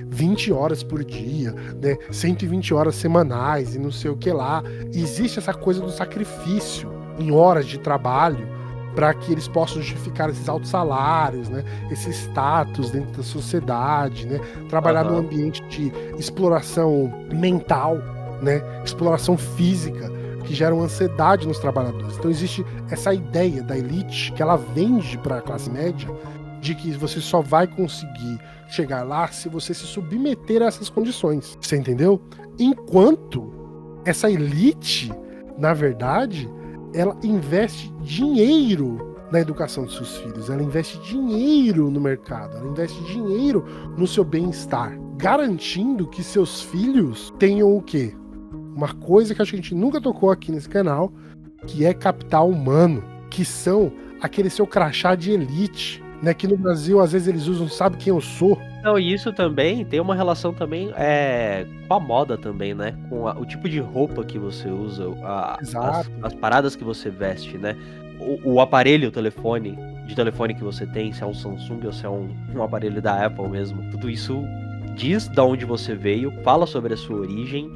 20 horas por dia, né? 120 horas semanais e não sei o que lá. E existe essa coisa do sacrifício em horas de trabalho para que eles possam justificar esses altos salários, né? Esse status dentro da sociedade, né? Trabalhar num ambiente de exploração mental, né? Exploração física, que geram ansiedade nos trabalhadores. Então existe essa ideia da elite que ela vende para a classe média de que você só vai conseguir chegar lá se você se submeter a essas condições. Você entendeu? Enquanto essa elite, na verdade, ela investe dinheiro na educação dos seus filhos, ela investe dinheiro no mercado, ela investe dinheiro no seu bem-estar, garantindo que seus filhos tenham o quê? Uma coisa que a gente nunca tocou aqui nesse canal, que é capital humano, que são aquele seu crachá de elite, né? Que no Brasil, às vezes, eles usam sabe quem eu sou. Não, e isso também tem uma relação também com a moda também, né? Com o tipo de roupa que você usa, as paradas que você veste, né? O aparelho de telefone que você tem, se é um Samsung ou se é um aparelho da Apple mesmo. Tudo isso diz de onde você veio, fala sobre a sua origem.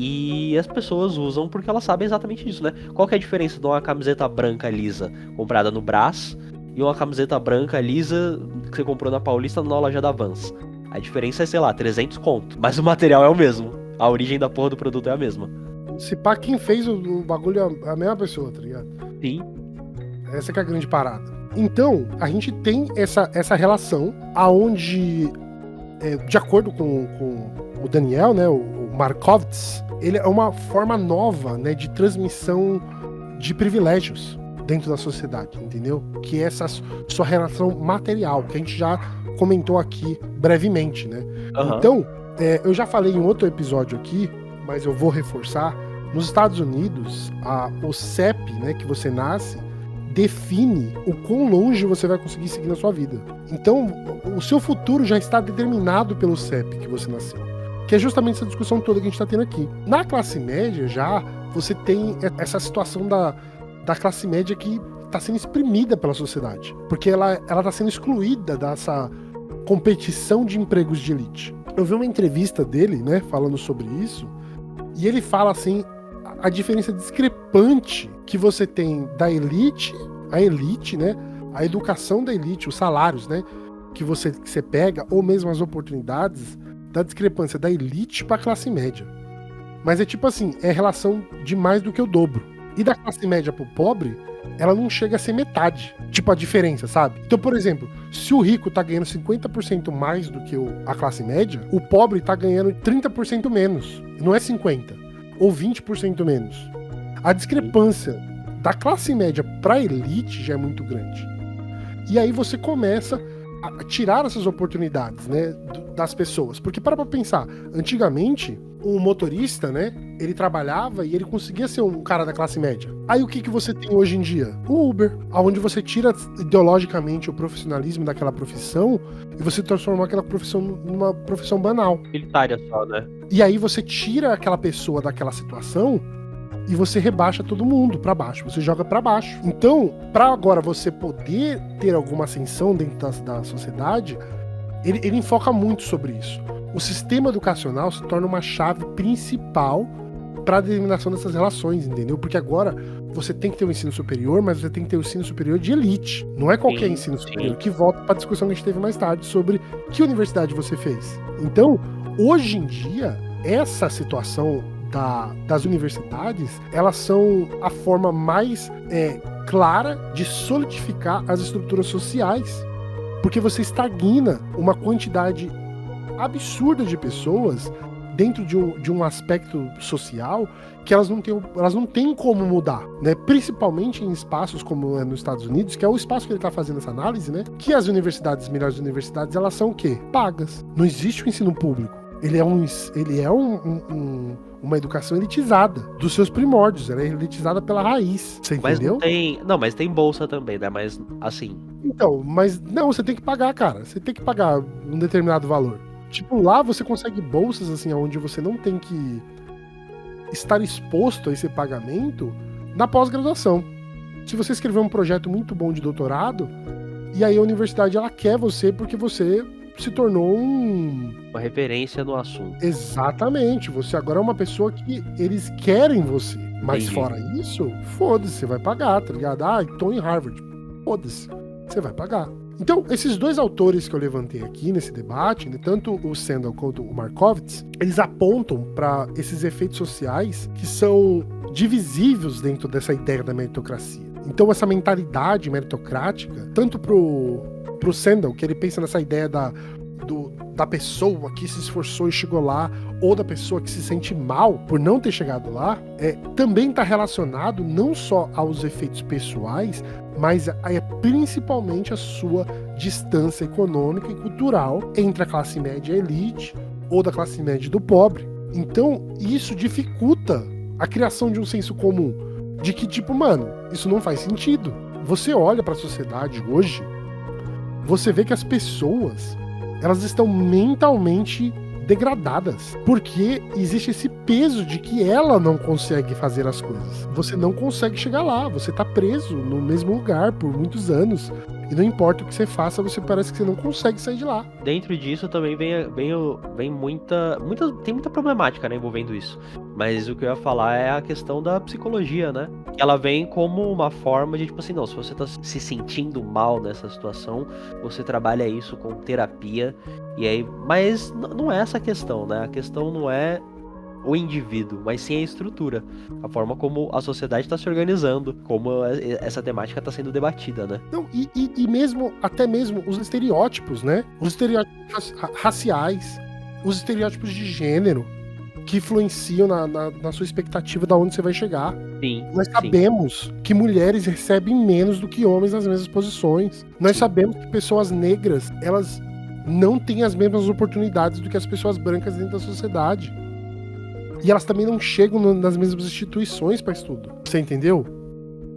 E as pessoas usam porque elas sabem exatamente disso, né? Qual que é a diferença de uma camiseta branca lisa comprada no Brás e uma camiseta branca lisa que você comprou na Paulista na loja da Vans? A diferença é, sei lá, 300 conto. Mas o material é o mesmo. A origem da porra do produto é a mesma. Se pá, quem fez o bagulho é a mesma pessoa, tá ligado? Sim. Essa que é a grande parada. Então, a gente tem essa relação aonde, de acordo com o Daniel, né, o Markovits, ele é uma forma nova, né, de transmissão de privilégios dentro da sociedade, entendeu? Que é essa sua relação material, que a gente já comentou aqui brevemente, né? Então, eu já falei em outro episódio aqui, mas eu vou reforçar. Nos Estados Unidos, o CEP, né, que você nasce, define o quão longe você vai conseguir seguir na sua vida. Então, o seu futuro já está determinado pelo CEP que você nasceu. Que é justamente essa discussão toda que a gente está tendo aqui. Na classe média, já, você tem essa situação da classe média que está sendo exprimida pela sociedade. Porque ela está sendo excluída dessa competição de empregos de elite. Eu vi uma entrevista dele, né, falando sobre isso, e ele fala assim, a diferença discrepante que você tem da elite, a elite, né, a educação da elite, os salários, né, que você pega, ou mesmo as oportunidades, da discrepância da elite para a classe média. Mas é tipo assim, é relação de mais do que o dobro. E da classe média pro pobre, ela não chega a ser metade. Tipo, a diferença, sabe? Então, por exemplo, se o rico tá ganhando 50% mais do que a classe média, o pobre tá ganhando 30% menos. Não é 50%. Ou 20% menos. A discrepância da classe média pra elite já é muito grande. E aí você começa a tirar essas oportunidades, né, das pessoas. Porque para pensar, antigamente, o motorista, né, ele trabalhava e ele conseguia ser um cara da classe média. Aí o que você tem hoje em dia? O Uber, onde você tira ideologicamente o profissionalismo daquela profissão e você transforma aquela profissão numa profissão banal. Utilitária só, né? E aí você tira aquela pessoa daquela situação e você rebaixa todo mundo pra baixo, você joga pra baixo. Então, pra agora você poder ter alguma ascensão dentro da sociedade, ele enfoca muito sobre isso. O sistema educacional se torna uma chave principal para a determinação dessas relações, entendeu? Porque agora você tem que ter um ensino superior, mas você tem que ter um ensino superior de elite. Não é qualquer ensino superior, que volta para a discussão que a gente teve mais tarde sobre que universidade você fez. Então, hoje em dia, essa situação das universidades, elas são a forma mais clara de solidificar as estruturas sociais. Porque você estagna uma quantidade absurda de pessoas dentro de um aspecto social que elas não têm como mudar, né? Principalmente em espaços como é nos Estados Unidos, que é o espaço que ele está fazendo essa análise, né? Que as melhores universidades, elas são o quê? Pagas. Não existe o ensino público. Ele é uma educação elitizada dos seus primórdios. Ela é elitizada pela raiz. Você entendeu? Mas tem bolsa também, né? Mas assim. Então, mas não, você tem que pagar, cara. Você tem que pagar um determinado valor. Tipo, lá você consegue bolsas, assim, onde você não tem que estar exposto a esse pagamento na pós-graduação. Se você escrever um projeto muito bom de doutorado, e aí a universidade, ela quer você porque você se tornou uma referência no assunto. Exatamente. Você agora é uma pessoa que eles querem você. Mas Entendi. Fora isso, foda-se, você vai pagar, tá ligado? Ah, tô em Harvard. Foda-se, você vai pagar. Então, esses dois autores que eu levantei aqui nesse debate, né, tanto o Sandel quanto o Markovits, eles apontam para esses efeitos sociais que são divisíveis dentro dessa ideia da meritocracia. Então, essa mentalidade meritocrática, tanto pro Sandel, que ele pensa nessa ideia da pessoa que se esforçou e chegou lá, ou da pessoa que se sente mal por não ter chegado lá, também está relacionado não só aos efeitos pessoais, mas principalmente a sua distância econômica e cultural entre a classe média e a elite, ou da classe média e do pobre. Então, isso dificulta a criação de um senso comum, de que, tipo, mano, isso não faz sentido. Você olha para a sociedade hoje, você vê que as pessoas, elas estão mentalmente degradadas, porque existe esse peso de que ela não consegue fazer as coisas. Você não consegue chegar lá, você tá preso no mesmo lugar por muitos anos, e não importa o que você faça, você parece que você não consegue sair de lá. Dentro disso também vem muita tem muita problemática, né, envolvendo isso. Mas o que eu ia falar é a questão da psicologia, né? Ela vem como uma forma de, tipo assim, não, se você tá se sentindo mal nessa situação, você trabalha isso com terapia, e aí, mas não é essa a questão, né? A questão não é o indivíduo, mas sim a estrutura, a forma como a sociedade está se organizando, como essa temática está sendo debatida, né? Não, e mesmo, até mesmo os estereótipos, né? Os estereótipos raciais, os estereótipos de gênero, que influenciam na sua expectativa de onde você vai chegar. Sim. Nós sabemos que mulheres recebem menos do que homens nas mesmas posições. Nós sabemos que pessoas negras, elas não têm as mesmas oportunidades do que as pessoas brancas dentro da sociedade. E elas também não chegam nas mesmas instituições para estudo. Você entendeu?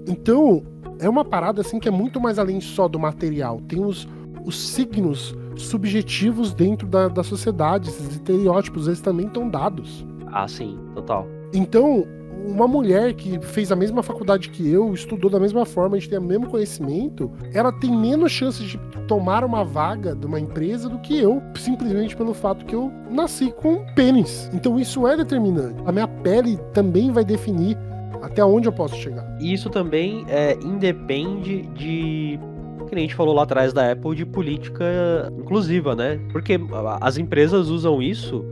Então, é uma parada assim que é muito mais além só do material. Tem os signos subjetivos dentro da sociedade, esses estereótipos, eles também estão dados. Ah, sim, total. Então, uma mulher que fez a mesma faculdade que eu, estudou da mesma forma, a gente tem o mesmo conhecimento, ela tem menos chances de tomar uma vaga de uma empresa do que eu, simplesmente pelo fato que eu nasci com um pênis. Então isso é determinante. A minha pele também vai definir até onde eu posso chegar. E isso também independe de, que a gente falou lá atrás da Apple, de política inclusiva, né? Porque as empresas usam isso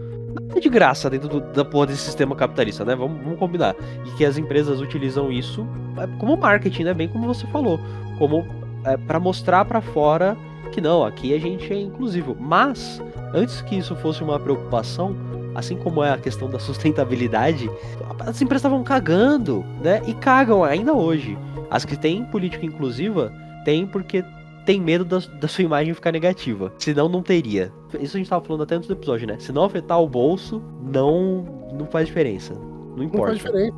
de graça dentro da porra desse sistema capitalista, né? Vamos combinar. E que as empresas utilizam isso como marketing, né? Bem como você falou. Como para mostrar para fora que não, aqui a gente é inclusivo. Mas, antes que isso fosse uma preocupação, assim como é a questão da sustentabilidade, as empresas estavam cagando, né? E cagam ainda hoje. As que têm política inclusiva, tem porque tem medo da sua imagem ficar negativa. Senão não teria. Isso a gente tava falando até antes do episódio, né? Se não afetar o bolso, não faz diferença. Não importa. Não faz diferença.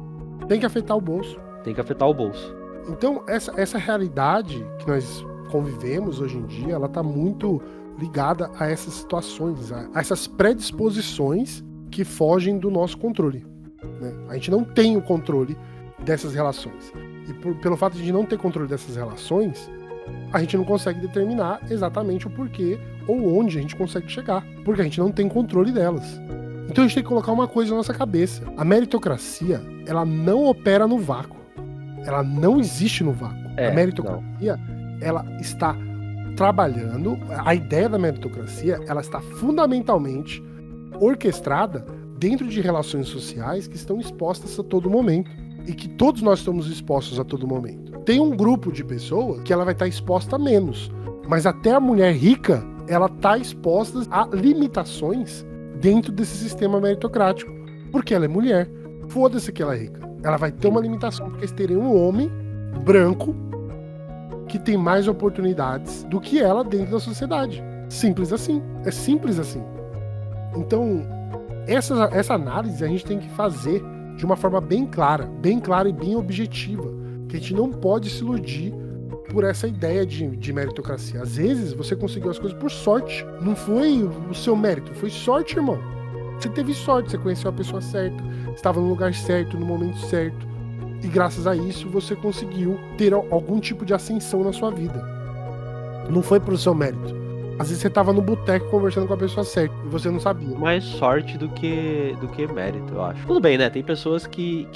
Tem que afetar o bolso. Tem que afetar o bolso. Então, essa realidade que nós convivemos hoje em dia, ela tá muito ligada a essas situações, a essas predisposições que fogem do nosso controle, né? A gente não tem o controle dessas relações. E pelo fato de a gente não ter controle dessas relações, a gente não consegue determinar exatamente o porquê ou onde a gente consegue chegar, porque a gente não tem controle delas. Então a gente tem que colocar uma coisa na nossa cabeça. A meritocracia, ela não opera no vácuo. Ela não existe no vácuo. A meritocracia, ela está trabalhando, a ideia da meritocracia, ela está fundamentalmente orquestrada dentro de relações sociais que estão expostas a todo momento. E que todos nós estamos expostos a todo momento. Tem um grupo de pessoas que ela vai estar exposta a menos. Mas até a mulher rica, ela está exposta a limitações dentro desse sistema meritocrático. Porque ela é mulher. Foda-se que ela é rica. Ela vai ter uma limitação porque eles terem um homem branco que tem mais oportunidades do que ela dentro da sociedade. Simples assim. É simples assim. Então, essa análise a gente tem que fazer de uma forma bem clara e bem objetiva, que a gente não pode se iludir por essa ideia de meritocracia. Às vezes você conseguiu as coisas por sorte, não foi o seu mérito, foi sorte, irmão. Você teve sorte, você conheceu a pessoa certa, estava no lugar certo, no momento certo, e graças a isso você conseguiu ter algum tipo de ascensão na sua vida. Não foi por seu mérito. Às vezes você tava no boteco conversando com a pessoa certa e você não sabia. Mais sorte do que mérito, eu acho. Tudo bem, né? Tem pessoas que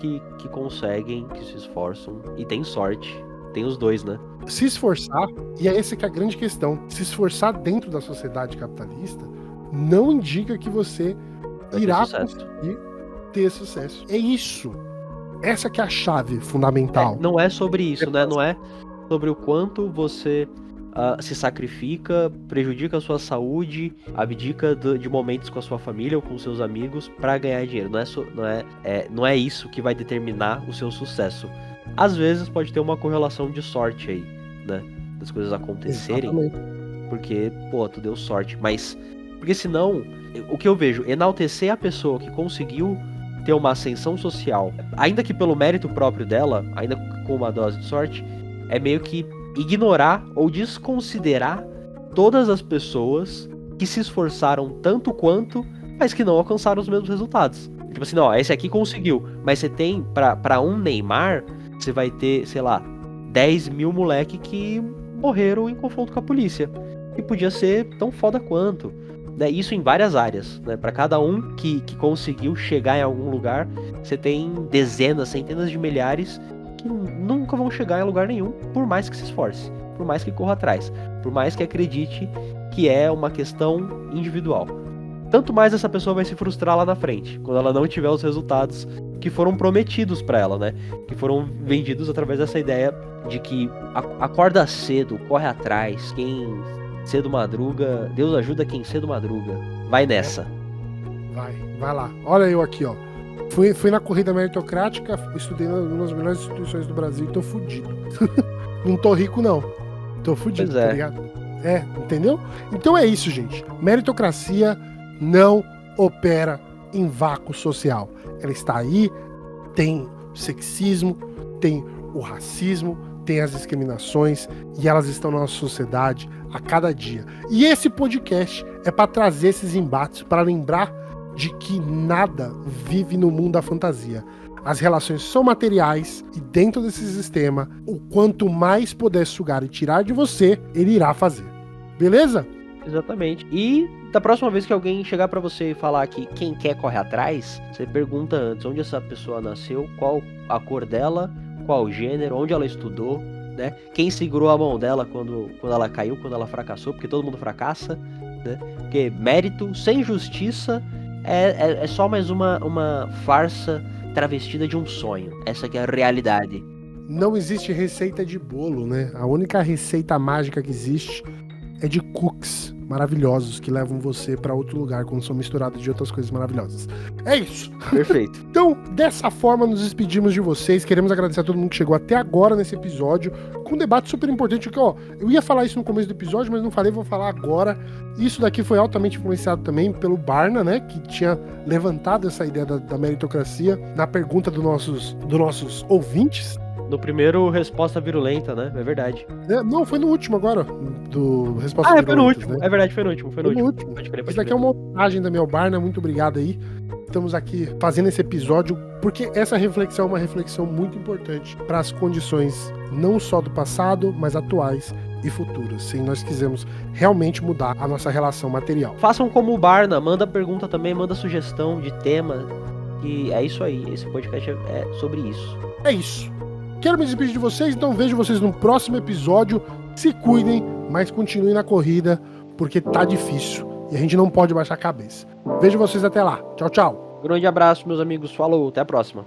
conseguem, que se esforçam e tem sorte. Tem os dois, né? Se esforçar, e é essa que é a grande questão, se esforçar dentro da sociedade capitalista não indica que você irá conseguir ter sucesso. É isso. Essa que é a chave fundamental. Não é sobre isso, né? Não é sobre o quanto você se sacrifica, prejudica a sua saúde, abdica de momentos com a sua família ou com seus amigos para ganhar dinheiro. Não é isso que vai determinar o seu sucesso. Às vezes pode ter uma correlação de sorte aí, né? Das coisas acontecerem. Exatamente. Porque, tu deu sorte. Mas, porque senão, o que eu vejo, enaltecer a pessoa que conseguiu ter uma ascensão social, ainda que pelo mérito próprio dela, ainda com uma dose de sorte, é meio que ignorar ou desconsiderar todas as pessoas que se esforçaram tanto quanto, mas que não alcançaram os mesmos resultados. Tipo assim, não, esse aqui conseguiu, mas você tem, pra um Neymar, você vai ter, sei lá, 10 mil moleque que morreram em confronto com a polícia. E podia ser tão foda quanto. Né? Isso em várias áreas. Né? Para cada um que conseguiu chegar em algum lugar, você tem dezenas, centenas de milhares que nunca vão chegar em lugar nenhum, por mais que se esforce, por mais que corra atrás, por mais que acredite que é uma questão individual. Tanto mais essa pessoa vai se frustrar lá na frente, quando ela não tiver os resultados que foram prometidos para ela, né? Que foram vendidos através dessa ideia de que acorda cedo, corre atrás, quem cedo madruga, Deus ajuda quem cedo madruga. Vai nessa. Vai lá. Olha eu aqui, ó. Fui na corrida meritocrática, estudei numa das melhores instituições do Brasil e tô fudido. Não tô rico, não. Tô fudido, tá ligado? Entendeu? Então é isso, gente. Meritocracia não opera em vácuo social. Ela está aí, tem sexismo, tem o racismo, tem as discriminações e elas estão na nossa sociedade a cada dia. E esse podcast é para trazer esses embates, para lembrar de que nada vive no mundo da fantasia. As relações são materiais e dentro desse sistema, o quanto mais puder sugar e tirar de você, ele irá fazer. Beleza? Exatamente. E da próxima vez que alguém chegar pra você e falar que quem quer corre atrás, você pergunta antes onde essa pessoa nasceu, qual a cor dela, qual o gênero, onde ela estudou, né? Quem segurou a mão dela quando ela caiu, quando ela fracassou, porque todo mundo fracassa, né? Porque mérito sem justiça é só mais uma farsa travestida de um sonho. Essa que é a realidade. Não existe receita de bolo, né? A única receita mágica que existe é de cookies maravilhosos que levam você pra outro lugar quando são misturados de outras coisas maravilhosas. É isso. Perfeito. Então, dessa forma, nos despedimos de vocês. Queremos agradecer a todo mundo que chegou até agora nesse episódio, com um debate super importante, que, ó, eu ia falar isso no começo do episódio, mas não falei, vou falar agora. Isso daqui foi altamente influenciado também pelo Barna, né, que tinha levantado essa ideia da meritocracia na pergunta dos nossos ouvintes. No primeiro, resposta virulenta, né? É verdade. Não, foi no último agora, do Resposta Foi no último. Né? É verdade, foi no último. Foi no último. Isso daqui é uma homenagem também ao Barna, muito obrigado aí. Estamos aqui fazendo esse episódio porque essa reflexão é uma reflexão muito importante para as condições não só do passado, mas atuais e futuras, se nós quisermos realmente mudar a nossa relação material. Façam como o Barna, manda pergunta também, manda sugestão de tema, e é isso aí, esse podcast é sobre isso. É isso. Quero me despedir de vocês, então vejo vocês no próximo episódio. Se cuidem, mas continuem na corrida, porque tá difícil e a gente não pode baixar a cabeça. Vejo vocês até lá. Tchau, tchau. Grande abraço, meus amigos. Falou, até a próxima.